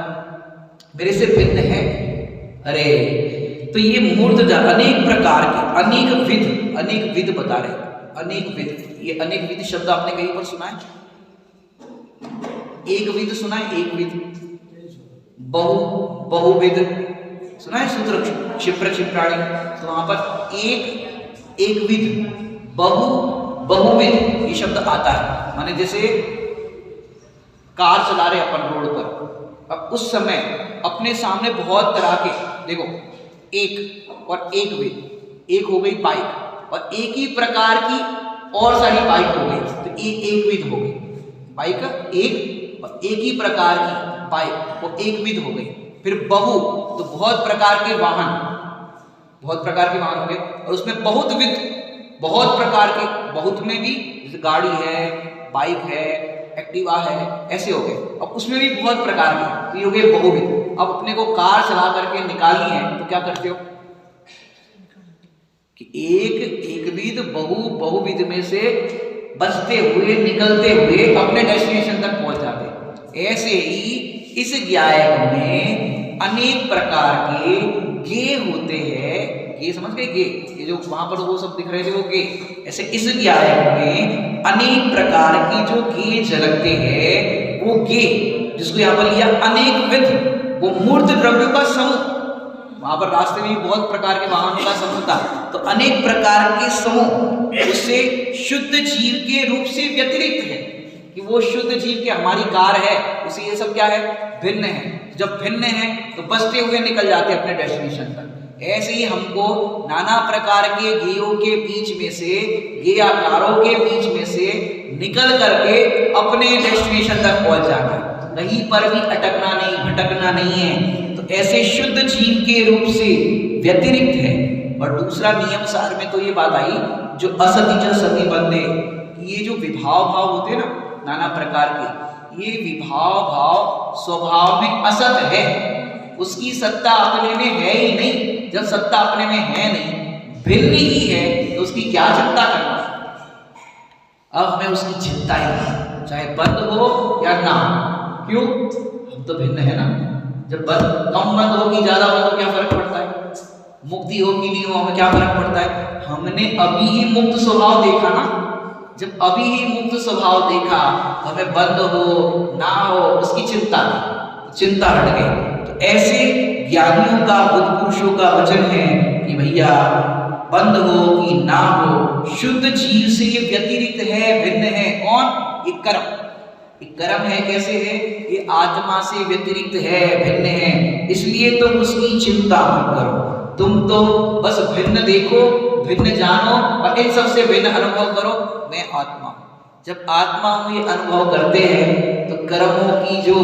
[SPEAKER 1] मेरे से भिन्न है। अरे तो ये मूर्त अनेक प्रकार के, अनेक विध बता रहे, अनेक विध। ये अनेक विध शब्द आपने कहीं पर सुना है? एक विध सुना है? एक विध, बहुविध सुना है? सूत्र क्षिप्र क्षिप्राणी, तो वहां पर एक विध, बहुविध ये शब्द आता है। माने जैसे कार चला रहे अपन रोड पर, अब उस समय अपने सामने बहुत तरह के, देखो एक और एक विध, एक हो गई बाइक, और एक ही प्रकार की और सारी बाइक हो गई, तो एक विध हो गई बाइक, एक और एक ही प्रकार की बाइक वो एक विध हो गई। फिर बहु, तो बहुत प्रकार के वाहन हो गए, और उसमें बहुत विध, बहुत प्रकार के, बहुत में भी जैसे गाड़ी है, बाइक है, एक्टिवा है, ऐसे हो गए। अब उसमें भी बहुत प्रकार के, तो ये हो गए बहुविध। अब अपने को कार चला करके निकालनी है तो क्या करते हो कि एक विध बहुविध में से बचते हुए, निकलते हुए अपने डेस्टिनेशन तक पहुंच जाते। ऐसे ही इस ज्ञायक में अनेक प्रकार के गे होते हैं। गे समझ गए? गे, ये जो वहां पर वो सब दिख रहे थे वो गे। ऐसे इस ज्ञायक में अनेक प्रकार की जो गे झलकते हैं, वो गे जिसको यहाँ पर लिया अनेक विध, वो मूर्त द्रव्यों का समूह। वहां पर रास्ते में बहुत प्रकार के वाहनों का समूह था, तो अनेक प्रकार के समूह उससे शुद्ध जीव के रूप से व्यतिरिक्त है, कि वो शुद्ध जीव के, हमारी कार है, उसे ये सब क्या है? भिन्न है। जब भिन्न है तो बचते हुए निकल जाते अपने डेस्टिनेशन तक। ऐसे ही हमको नाना प्रकार के गेयों के बीच में से, गे आकारों के बीच में से निकल करके अपने डेस्टिनेशन तक पहुंच जाना है, कहीं पर भी अटकना नहीं, भटकना नहीं है। तो ऐसे शुद्ध जीव के रूप से व्यतिरिक्त है। और दूसरा नियम सार में तो ये बात आई, जो असति च सति बंधे, ये जो विभाव भाव होते हैं ना नाना प्रकार के, ये विभाव भाव स्वभाव में असत है, उसकी सत्ता अपने में है ही नहीं। जब सत्ता अपने में है नहीं, भिन्न ही है, तो उसकी क्या चिंता करना। अब हमें उसकी चिंता ही नहीं, चाहे बंद हो या ना। क्यों? हम तो भिन्न है ना। जब कम बंद हो कि ज्यादा बंद हो, क्या फर्क पड़ता है? मुक्ति हो कि नहीं हो, हमें क्या फर्क पड़ता है? हमने अभी ही मुक्त स्वभाव देखा ना। जब अभी ही मुक्त स्वभाव देखा, हमें बंद हो ना हो उसकी चिंता हट गई। तो ऐसे ज्ञानियों का, बुद्ध पुरुषों का वचन है कि भैया बंद हो कि ना हो, शुद्ध जीव से ये व्यतिरिक्त है, भिन्न है। कौन? एक कर्म। एक कर्म है, कैसे है? ये आत्मा से व्यतिरिक्त है, भिन्न है, इसलिए तुम उसकी चिंता मत करो। तुम तो बस भिन्न देखो, भिन्न जानो, और इन सबसे भिन्न अनुभव करो, मैं आत्मा हूं। जब आत्मा हूं ये अनुभव करते हैं, तो कर्मों की जो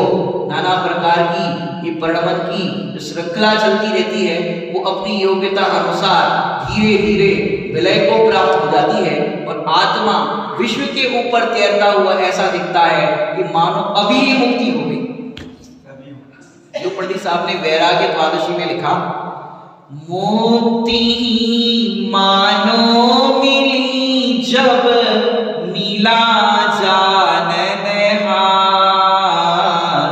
[SPEAKER 1] नाना प्रकार की ये परिणमन की जो श्रृंखला चलती रहती है, वो अपनी योग्यता अनुसार धीरे धीरे विलय को प्राप्त हो जाती है, और आत्मा विश्व के ऊपर तैरता हुआ ऐसा दिखता है कि मानो अभी ही मुक्ति हो गई। जो पंडित साहब ने वैराग्य द्वादशी में लिखा, मुक्ति मानो मिली जब मिला जानन हार,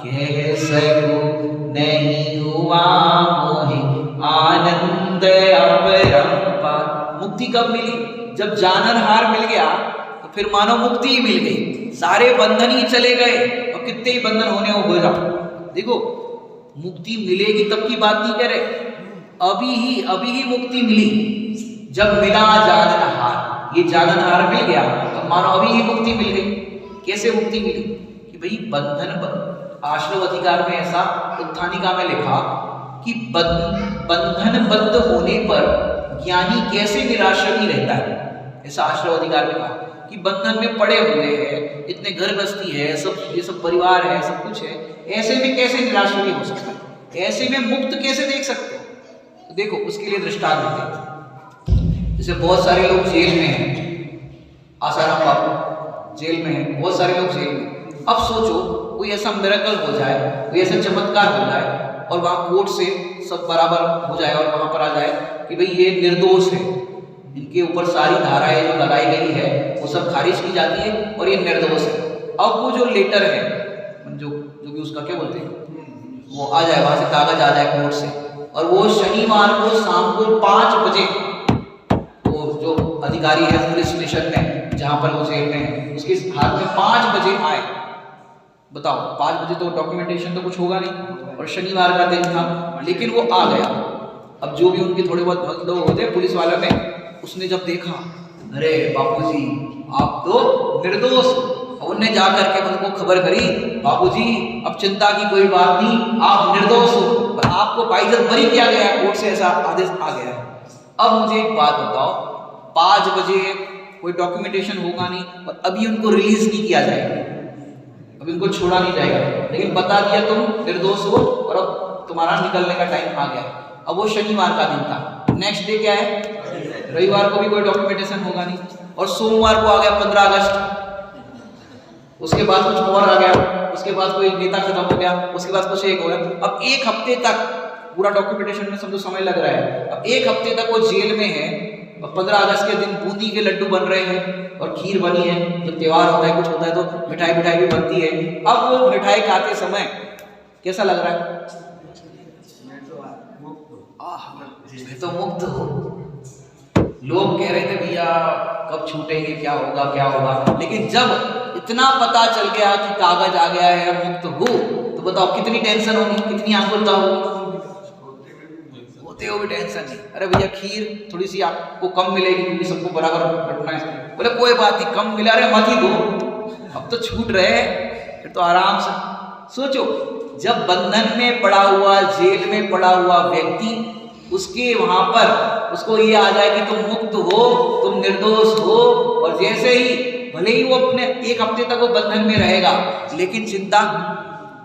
[SPEAKER 1] कह सकूं नहीं हुआ मोहि आनंद अपरंपार। मुक्ति कब मिली? जब जाननहार मिल गया, तो फिर मानो मुक्ति ही मिल गई, सारे बंधन ही चले गए, और कितने ही बंधन होने हो जाओ। देखो, मुक्ति मिलेगी तब की बात नहीं कह रहे, अभी ही मुक्ति मिली। जब मिला जाननहार, ये जाननहार मिल गया तो मानो अभी ही मुक्ति मिल गई। कैसे मुक्ति मिली? कि भाई बंधन, आश्रव अधिकार में ऐसा उत्थानिका में लिखा कि बंधन बद्ध होने पर ज्ञानी कैसे निराश्रमी रहता है। ऐसा आश्रव अधिकार में कहा कि बंधन में पड़े हुए हैं, इतने घर गृहस्थी है, सब ये सब परिवार है, सब कुछ है, ऐसे में कैसे निराश्रमी हो सकता है? ऐसे में मुक्त कैसे देख सकते हो? तो देखो, उसके लिए दृष्टांत देते हैं। जैसे बहुत सारे लोग जेल में हैं, आसाराम बापू जेल में हैं, बहुत सारे लोग जेल में। अब सोचो कोई ऐसा मिरेकल हो जाए, कोई ऐसा चमत्कार हो जाए और वहाँ कोर्ट से सब बराबर हो जाए और वहाँ पर आ जाए कि भाई ये निर्दोष है, इनके ऊपर सारी धाराएं जो लगाई गई है वो सब खारिज की जाती है और ये निर्दोष है। अब वो जो लेटर है जो भी उसका क्या बोलते हैं वो आ जाए, वहाँ से कागज आ जाए कोर्ट से, और वो शनिवार को शाम को 5 बजे वो जो अधिकारी है पुलिस स्टेशन में जहाँ पर वो जेल में है उसके हाथ में 5 बजे आए। बताओ 5 बजे तो डॉक्यूमेंटेशन तो कुछ होगा नहीं और शनिवार का दिन था, लेकिन वो आ गया। अब जो भी उनके थोड़े बहुत लोग होते पुलिस वालों में, उसने जब देखा अरे बापूजी आप तो निर्दोष, उनने जा करके उनको खबर करी बापूजी अब चिंता की कोई बात नहीं, आप निर्दोष हो, आपको बाइज्जत बरी किया गया है, कोर्ट से ऐसा आदेश आ गया है। अब मुझे एक बात बताओ 5 बजे कोई डॉक्यूमेंटेशन होगा नहीं और अभी उनको रिलीज नहीं किया जाएगा, अभी उनको छोड़ा नहीं जाएगा, लेकिन बता दिया तुम निर्दोष हो और अब तुम्हारा निकलने का टाइम आ गया। अब वो शनिवार का दिन था, नेक्स्ट डे क्या है रविवार को भी कोई डॉक्यूमेंटेशन होगा नहीं, और सोमवार को आ गया 15 अगस्त, उसके बाद कुछ और आ गया, उसके बाद कोई नेता खत्म हो गया, उसके बाद कुछ एक हो गया। अब 1 हफ्ते तक पूरा डॉक्यूमेंटेशन में समझो समय लग रहा है। अब 1 हफ्ते तक वो जेल में है और 15 अगस्त के दिन बूंदी के लड्डू बन रहे हैं और खीर बनी है, जब त्योहार होता है कुछ होता है तो मिठाई भी बनती है। अब वो मिठाई खाते समय कैसा लग रहा है? मैं तो मुक्त हूँ। लोग कह रहे थे भैया कब छूटेंगे, क्या होगा, लेकिन जब इतना पता चल गया कि कागज आ गया है मुक्त हूँ, तो बताओ कितनी टेंशन होगी, कितनी आकुलता होगी। होते हो भी टेंशन नहीं, अरे भैया खीर थोड़ी सी आपको कम मिलेगी क्योंकि सबको बराबर बंटना है, बोले कोई बात नहीं कम मिला रहे मत ही दो, अब तो छूट रहे फिर तो आराम से। सोचो जब बंधन में पड़ा हुआ, जेल में पड़ा हुआ व्यक्ति, उसके वहां पर उसको ये आ जाए कि तुम मुक्त हो, तुम निर्दोष हो, और जैसे ही भले ही वो अपने 1 हफ्ते तक वो बंधन में रहेगा लेकिन चिंता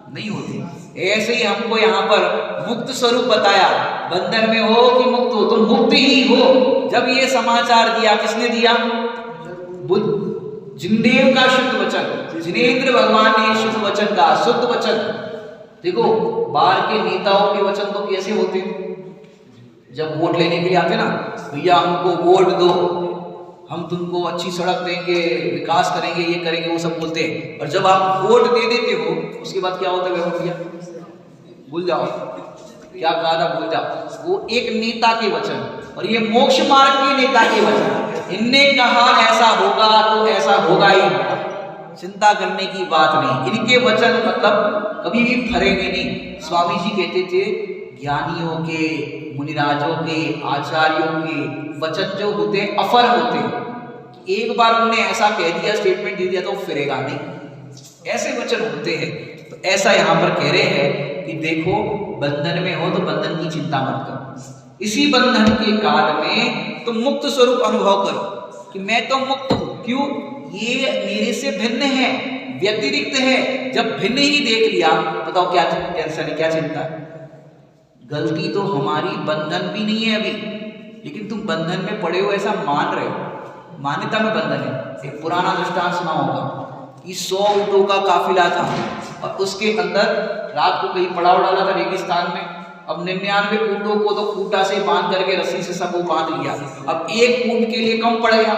[SPEAKER 1] नहीं होती। ऐसे ही हमको यहाँ पर मुक्त स्वरूप बताया, बंधन में हो कि मुक्त हो, तुम मुक्त ही हो। जब ये समाचार दिया, किसने दिया? जिनदेव का शुद्ध वचन, जिनेंद्र भगवान ने शुद्ध वचन का, शुद्ध वचन। देखो बाहर के नेताओं के वचन तो कैसे होते हैं, जब वोट लेने के लिए आते ना, भैया हमको वोट दो, हम तुमको अच्छी सड़क देंगे, विकास करेंगे, ये करेंगे, वो सब बोलते हैं। और जब आप वोट दे देते हो उसके बाद क्या होता है भैया? भूल जाओ क्या कहा था, भूल जाओ। वो एक नेता के वचन, और ये मोक्ष मार्ग के नेता के वचन, इनने कहा ऐसा होगा तो ऐसा होगा ही, चिंता करने की बात नहीं। इनके वचन मतलब कभी भी फरेंगे नहीं। स्वामी जी कहते थे ज्ञानियों के, मुनिराजों के, आचार्यों के वचन जो होते अफर होते, एक बार उन्होंने ऐसा कह दिया, स्टेटमेंट दे दिया तो फिरेगा नहीं, ऐसे वचन होते हैं। तो ऐसा यहाँ पर कह रहे हैं कि देखो बंधन में हो तो बंधन की चिंता मत करो, इसी बंधन के काल में तुम मुक्त स्वरूप अनुभव करो कि मैं तो मुक्त हूँ। क्यों? ये मेरे से भिन्न है, व्यतिरिक्त है। जब भिन्न ही देख लिया, बताओ क्या टेंशन है, क्या चिंता है? गलती तो हमारी बंधन भी नहीं है अभी, लेकिन तुम बंधन में पड़े हो ऐसा मान रहे हो, मान्यता में बंधन है। एक पुराना दृष्टांत सुना होगा कि 100 ऊँटों का काफिला था और उसके अंदर रात को कहीं पड़ाव डाला था रेगिस्तान में। अब 99 ऊँटों को तो खूंटा से बांध करके रस्सी से सब वो बांध लिया, अब एक ऊँट के लिए कम पड़ गया,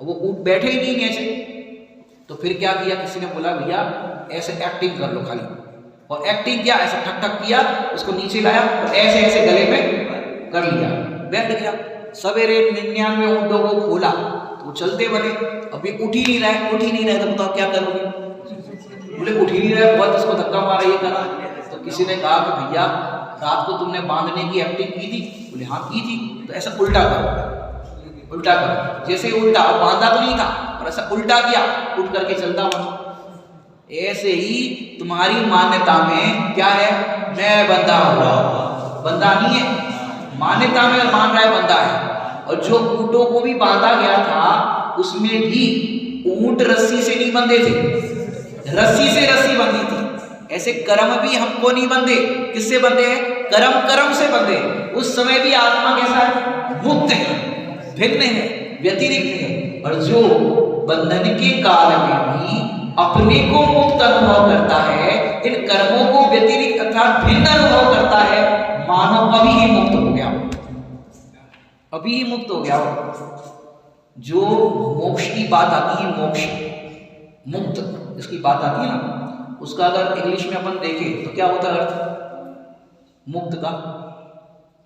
[SPEAKER 1] वो ऊँट बैठे ही नहीं नीचे। तो फिर क्या किया, किसी ने बोला भैया ऐसे एक्टिंग कर लो खाली, और एक्टिंग किया, ऐसा ठक ठक किया, उसको नीचे लाया और ऐसे ऐसे गले में कर लिया, बैठ गया। सवेरे 99 ऊँटों को खोला तो वो चलते बने, अभी उठ ही नहीं रहे, तो बताओ क्या करोगे? बोले उठ ही नहीं रहे, बहुत उसको धक्का मारा, ये करा। तो किसी ने कहा कि भैया रात को तुमने बांधने की एक्टिंग की थी? बोले हाँ की थी। तो ऐसा उल्टा करो, जैसे उल्टा, बांधा तो नहीं था और ऐसा उल्टा किया, उठ करके चलता बना। ऐसे ही तुम्हारी मान्यता में क्या है, मैं बंधा हुआ, बंधा नहीं है, मान्यता में मान रहा है बंधा है। और जो ऊँटों को भी बांधा गया था उसमें भी ऊँट रस्सी से नहीं बंधे थे, रस्सी से रस्सी बंधी थी। ऐसे कर्म भी हमको नहीं बंधे, किससे बंधे हैं? कर्म से बंधे। उस समय भी आत्मा कैसा है? मुक्त है, भिन्न है, व्यतिरिक्त है। और जो बंधन के काल में भी अपने को मुक्त अनुभव करता है, इन कर्मों को व्यतिरिक्त अर्थात भिन्न अनुभव अभी ही मुक्त हो गया हो। जो मोक्ष की बात आती है, मोक्ष मुक्त इसकी बात आती है ना, उसका अगर इंग्लिश में अपन देखें तो क्या होता है अर्थ मुक्त का,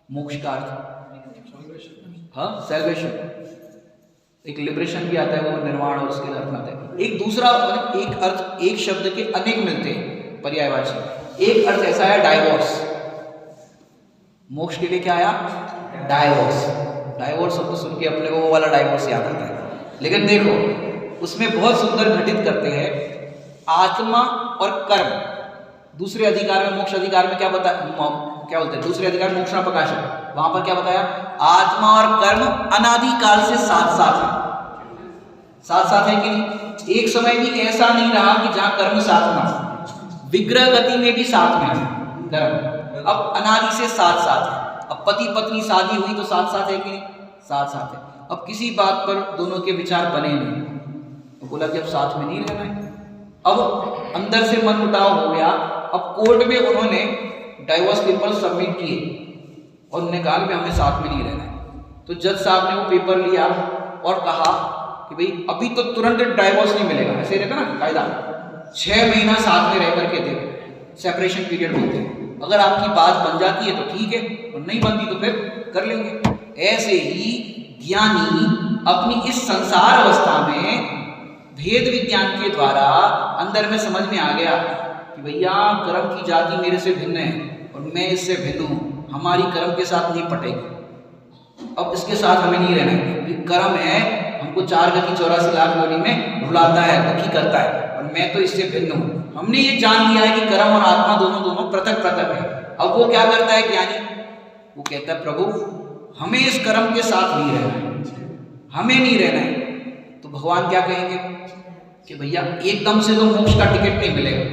[SPEAKER 1] मोक्ष का अर्थ हाँ सैल्वेशन। एक लिबरेशन भी आता है, वो निर्वाण और उसके अर्थ में आता है। एक दूसरा एक अर्थ, एक शब्द के अनेक मिलते हैं पर्यायवाची। एक अर्थ ऐसा है डाइवोर्स, मोक्ष के लिए क्या आया डाइवोर्स। डाइवोर्स शब्द सुन के अपने को वो वाला डाइवोर्स याद आता है, लेकिन देखो उसमें बहुत सुंदर घटित करते हैं आत्मा और कर्म। दूसरे अधिकार में, मोक्ष अधिकार में क्या बोलते हैं, दूसरे अधिकार में मोक्ष प्रकाशन, वहां पर क्या बताया, आत्मा और कर्म अनादिकाल से साथ साथ है। साथ साथ है कि नहीं? एक समय भी ऐसा नहीं रहा कि जहां कर्म साथ ना हो, विग्रह गति में भी साथ में है कर्म, अब अनादि से साथ साथ है। अब पति पत्नी शादी हुई तो साथ साथ है कि नहीं? साथ साथ है। अब किसी बात पर दोनों के विचार बने नहीं, तो बोला कि अब साथ में नहीं रहना है। अब अंदर से मन मुटाव हो गया। अब कोर्ट में उन्होंने डाइवोर्स पेपर सबमिट किए और उन्होंने कहा कि हमें साथ में नहीं रहना है। तो जज साहब ने वो पेपर लिया और कहा कि भाई अभी तो तुरंत डाइवोर्स नहीं मिलेगा, ऐसे रहता ना कायदा, 6 महीना साथ में रह करके देखो, सेपरेशन पीरियड बोलते हैं। अगर आपकी बात बन जाती है तो ठीक है, और नहीं बनती तो फिर कर लेंगे। ऐसे ही ज्ञानी अपनी इस संसार अवस्था में भेद विज्ञान के द्वारा अंदर में समझ में आ गया कि भैया कर्म की जाति मेरे से भिन्न है और मैं इससे भिन्न हूं, हमारी कर्म के साथ नहीं पटेगी, अब इसके साथ हमें नहीं रहना है। कर्म है, हमको 4 गति 84 लाख योनि में रुलाता है, दुखी करता है, और मैं तो इससे भिन्न हूं। हमने ये जान लिया है कि कर्म और आत्मा दोनों पृथक पृथक है। अब वो क्या करता है ज्ञानी, वो कहता है प्रभु हमें इस कर्म के साथ नहीं रहना है, हमें नहीं रहना है। तो भगवान क्या कहेंगे कि भैया एकदम से तो मोक्ष का टिकट नहीं मिलेगा,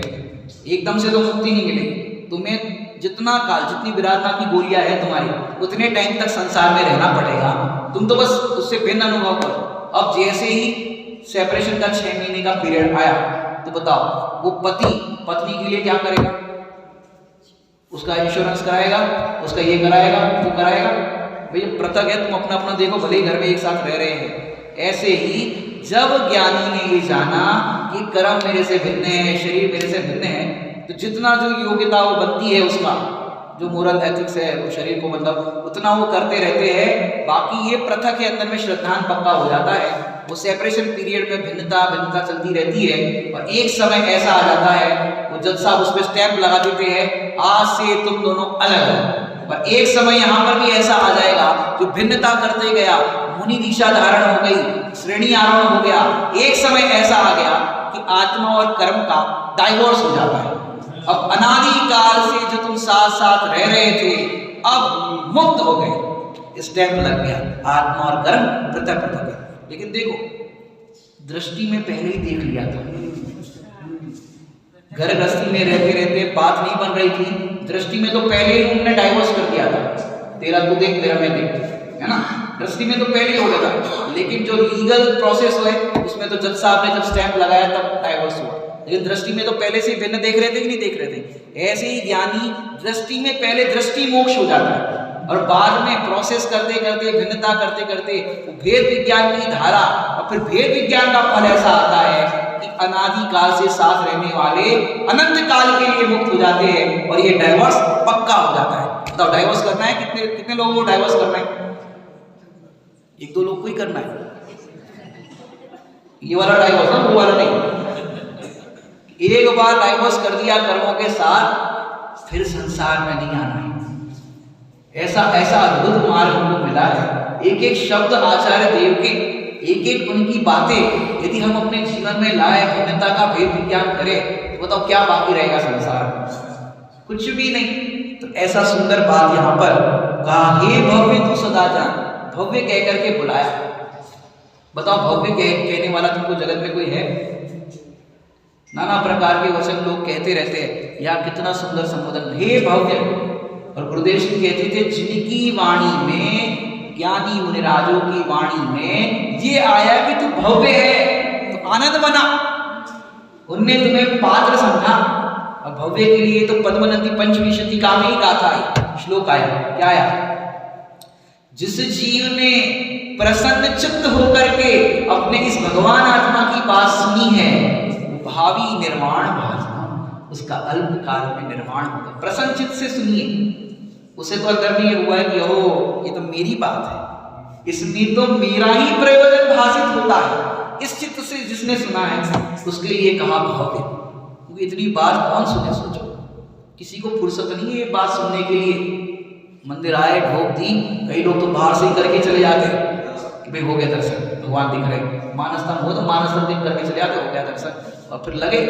[SPEAKER 1] एकदम से तो मुक्ति नहीं मिलेगी, तुम्हें जितना काल, जितनी विराटता की गोलियां है तुम्हारी, उतने टाइम तक संसार में रहना पड़ेगा, तुम तो बस उससे भिन्न अनुभव करो। अब जैसे ही सेपरेशन का 6 महीने का पीरियड आया, तो बताओ वो पति पत्नी के लिए क्या करेगा, उसका इंश्योरेंस कराएगा, उसका ये कराएगा, वो कराएगा। भैया पृथक है, तुम अपना अपना देखो, भले ही घर में एक साथ रह रहे हैं। ऐसे ही जब ज्ञानी ने ये जाना कि कर्म मेरे से भिन्न है, शरीर मेरे से भिन्न है, तो जितना जो योग्यता वो बनती है, उसका जो मोरल एथिक्स है वो शरीर को मतलब उतना वो करते रहते हैं। बाकी ये पृथक है, अंदर में श्रद्धान पक्का हो जाता है। वो सेपरेशन पीरियड में भिन्नता चलती रहती है, और एक समय ऐसा आ जाता है, वो जज साहब उस पर स्टैंप लगा देते हैं, आज से तुम दोनों अलग हो। और एक समय यहाँ पर भी ऐसा आ जाएगा जो भिन्नता करते गया, मुनि दीक्षा धारण हो गई, श्रेणी आरोहण हो गया। एक समय ऐसा आ गया कि आत्मा और कर्म का डाइवोर्स हो जाता है। अब अनादि काल से जो तुम साथ साथ रह रहे थे, अब मुक्त हो गए, स्टैंप लग गया, आत्मा और कर्म पृथक पृथक है। लेकिन देखो दृष्टि में पहले ही देख लिया था, घर गृहस्थी में रहते रहते बात नहीं बन रही थी, दृष्टि में तो पहले ही उन्होंने डाइवोर्स कर दिया था, तेरा तू देख तेरा मैं देख, है ना, दृष्टि में तो पहले ही हो गया था। लेकिन जो लीगल प्रोसेस हुए उसमें तो जज साहब ने जब स्टैंप लगाया तब डाइवोर्स हुआ, लेकिन दृष्टि में तो पहले से भिन्न देख रहे थे कि नहीं देख रहे थे। ऐसे ही ज्ञानी दृष्टि में पहले दृष्टि मोक्ष हो जाता है, और बाद में प्रोसेस करते करते भिन्नता करते करते वो भेद विज्ञान की धारा, और फिर भेद विज्ञान का फल ऐसा आता है कि अनादि काल से साथ रहने वाले अनंत काल के लिए मुक्त हो जाते हैं, और ये डाइवोर्स पक्का हो जाता है। बताओ डाइवोर्स करना है, कितने लोगों को डाइवोर्स करना है? 1-2 लोग को ही करना है। ये वाला डाइवोर्स ना, वो वाला नहीं। एक बार डाइवोर्स कर दिया कर्मों के साथ, फिर संसार में नहीं आना है। ऐसा अद्भुत मार्ग हमको मिला है। एक एक शब्द आचार्य देव के, एक एक उनकी बातें यदि हम अपने जीवन में लाए, भिन्नता का भेद विज्ञान करें, तो बताओ क्या बाकी रहेगा संसार में? कुछ भी नहीं। तो ऐसा सुंदर बात यहाँ पर कहा, हे भव्य तू सदा जान, भव्य कह करके बुलाया। बताओ भव्य कहने वाला तुमको जगत में कोई है? नाना प्रकार के वचन लोग कहते रहते हैं, या कितना सुंदर संबोधन, हे भव्य। और गुरुदेव जी कहते थे, जिनकी वाणी में, ज्ञानी मुनिराजों की वाणी में ये आया कि तू भव्य है तो आनंद बना, उनने तुम्हें पात्र समझा। और भव्य के लिए तो पद्मनंदी पंचविंशति का में ही गाथा आई, श्लोक आया, क्या आया? जिस जीव ने प्रसन्न चित्त होकर के अपने इस भगवान आत्मा की बात सुनी है, भावी निर्वाण भाजना, उसका अल्प काल में निर्वाण होगा। प्रसन्न चित्त से सुनिए, उसे तो अंदर में ये हुआ है कि ओ ये तो मेरी बात है, इसमें तो मेरा ही प्रयोजन भाषित होता है। इस चित्त से जिसने सुना है उसके लिए कहा भव्य, क्योंकि इतनी बात कौन सुने। सोचो, किसी को फुर्सत नहीं है ये बात सुनने के लिए। मंदिर आए, ढोक दी, कई लोग तो बाहर से ही करके चले जाते कि भाई हो गया दर्शन, भगवान दिख रहे। मानसतम हो तो मानसतम दिन करके चले जाते, हो गया दर्शन, और फिर लगे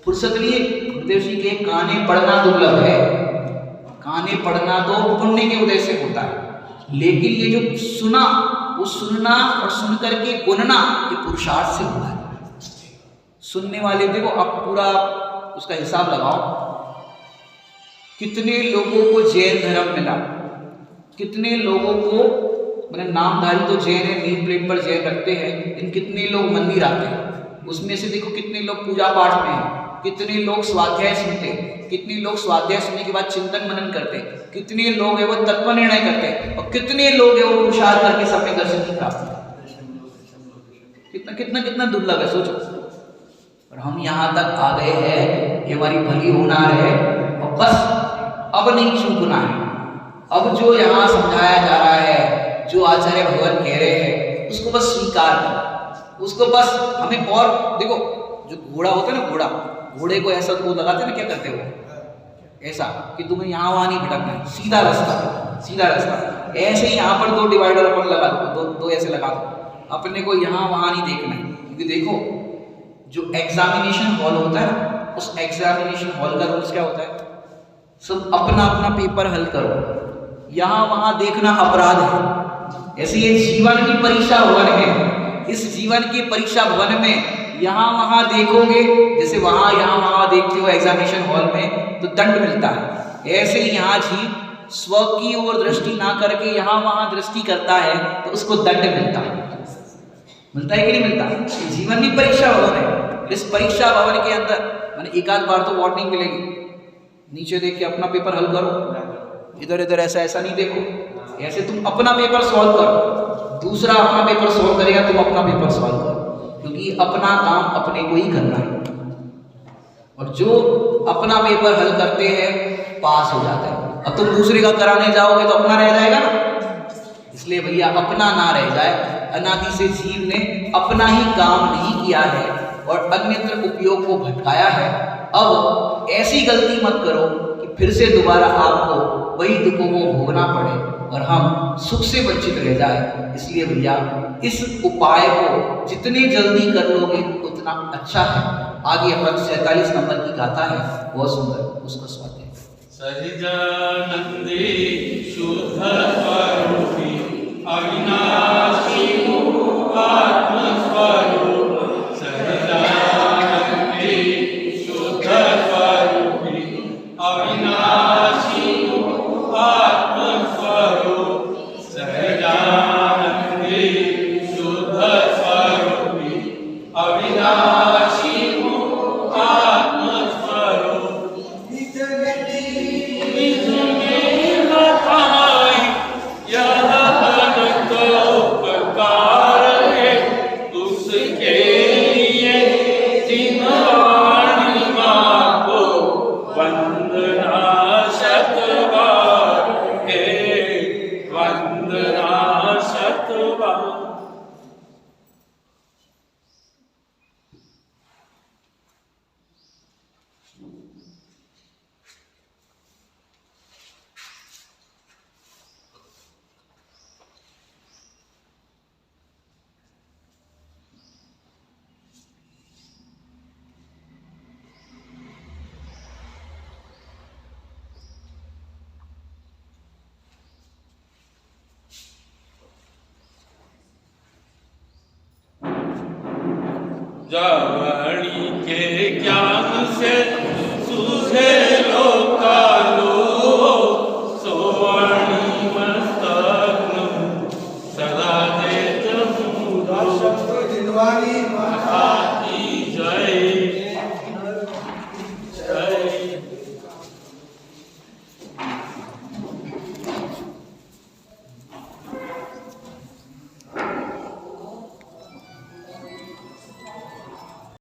[SPEAKER 1] फुर्सत नहीं है। गुरुदेव जी के काने पढ़ना दुर्लभ है, काने पढ़ना तो पुण्य के उदय से होता है, लेकिन ये जो सुना, वो सुनना और सुन करके गुनना, ये पुरुषार्थ से होता है। सुनने वाले देखो, अब पूरा उसका हिसाब लगाओ, कितने लोगों को जैन धर्म मिला, कितने लोगों को, मैंने नामधारी तो जैन है, नेम प्लेट पर जैन रखते हैं, इन कितने लोग मंदिर आते हैं, उसमें से देखो कितने लोग पूजा पाठ में हैं, कितने लोग स्वाध्याय सुनते हैं, कितने लोग स्वाध्याय सुनने के बाद चिंतन मनन करते हैं, कितने लोग है वो तत्व निर्णय करते हैं, और कितने लोग है वो पुरुषार्थ करके समय दर्शन की प्राप्ति करते। कितना कितना कितना दुर्लभ है, सोचो। और हम यहाँ तक आ गए हैं कि हमारी भली होना है, और बस अब नहीं चूकना है। अब जो यहाँ समझाया जा रहा है, जो आचार्य भगवान कह रहे हैं, उसको बस स्वीकार करो, उसको बस हमें। और देखो, जो घोड़ा होता है ना, घोड़े को ऐसा वो लगाते ना, क्या करते हो ऐसा कि तुम्हें यहाँ वहाँ नहीं भटकना है, सीधा रास्ता, सीधा रास्ता। ऐसे ही यहाँ पर दो डिवाइडर अपन लगा दो, दो ऐसे लगा दो, अपने को यहाँ वहाँ नहीं देखना है। क्योंकि देखो, जो एग्जामिनेशन हॉल होता है ना, उस एग्जामिनेशन हॉल का रूल्स क्या होता है, सब अपना अपना पेपर हल करो, यहाँ वहाँ देखना अपराध है। ऐसे ये जीवन की परीक्षा भवन है, इस जीवन की परीक्षा भवन में यहाँ वहाँ देखोगे, जैसे वहाँ यहाँ वहाँ देखते हो एग्जामिनेशन हॉल में, तो दंड मिलता है। ऐसे ही यहाँ जीव स्व की ओर दृष्टि ना करके यहाँ वहाँ दृष्टि करता है, तो उसको दंड मिलता है। मिलता है कि नहीं मिलता? जीवन की परीक्षा भवन है। इस परीक्षा भवन के अंदर मैंने एक आध बार तो वार्निंग मिलेगी, नीचे देख के अपना पेपर हल करो, इधर इधर ऐसा ऐसा नहीं देखो। ऐसे तुम अपना पेपर सॉल्व करो, दूसरा अपना पेपर सॉल्व करेगा, तुम अपना पेपर सॉल्व करो, क्योंकि अपना काम अपने को ही करना है। और जो अपना पेपर हल करते हैं पास हो जाता है। अब तुम दूसरे का कराने जाओगे तो अपना रह जाएगा ना, इसलिए भैया अपना ना रह जाए। अनादि से जीव ने अपना ही काम नहीं किया है और अन्यत्र उपयोग को भटकाया है। अब ऐसी गलती मत करो कि फिर से दोबारा आपको वही दुखों को भोगना पड़े और हम सुख से वंचित रह जाए। इसलिए भैया इस उपाय को जितने जल्दी कर लोगे उतना अच्छा है। आगे अपन 47 नंबर की गाथा है, बहुत सुंदर, उसको सुनाते हैं।
[SPEAKER 3] सहिजानंदी शुद्ध स्वरूपी अविनाशी आत्म स्वरूप, सहिजानंदी शुद्ध स्वरूपी अविनाशी आत्म स्वरूप, सहिजानंदी शुद्ध स्वरूपी अविनाशी आत्म स्वरूप, निज में बताई यह अनंत उपकार है, उसके लिए जिन वाणी माँ को वंदना शतबार है, वंदना शतबार। जावणी के ज्ञान से सूझे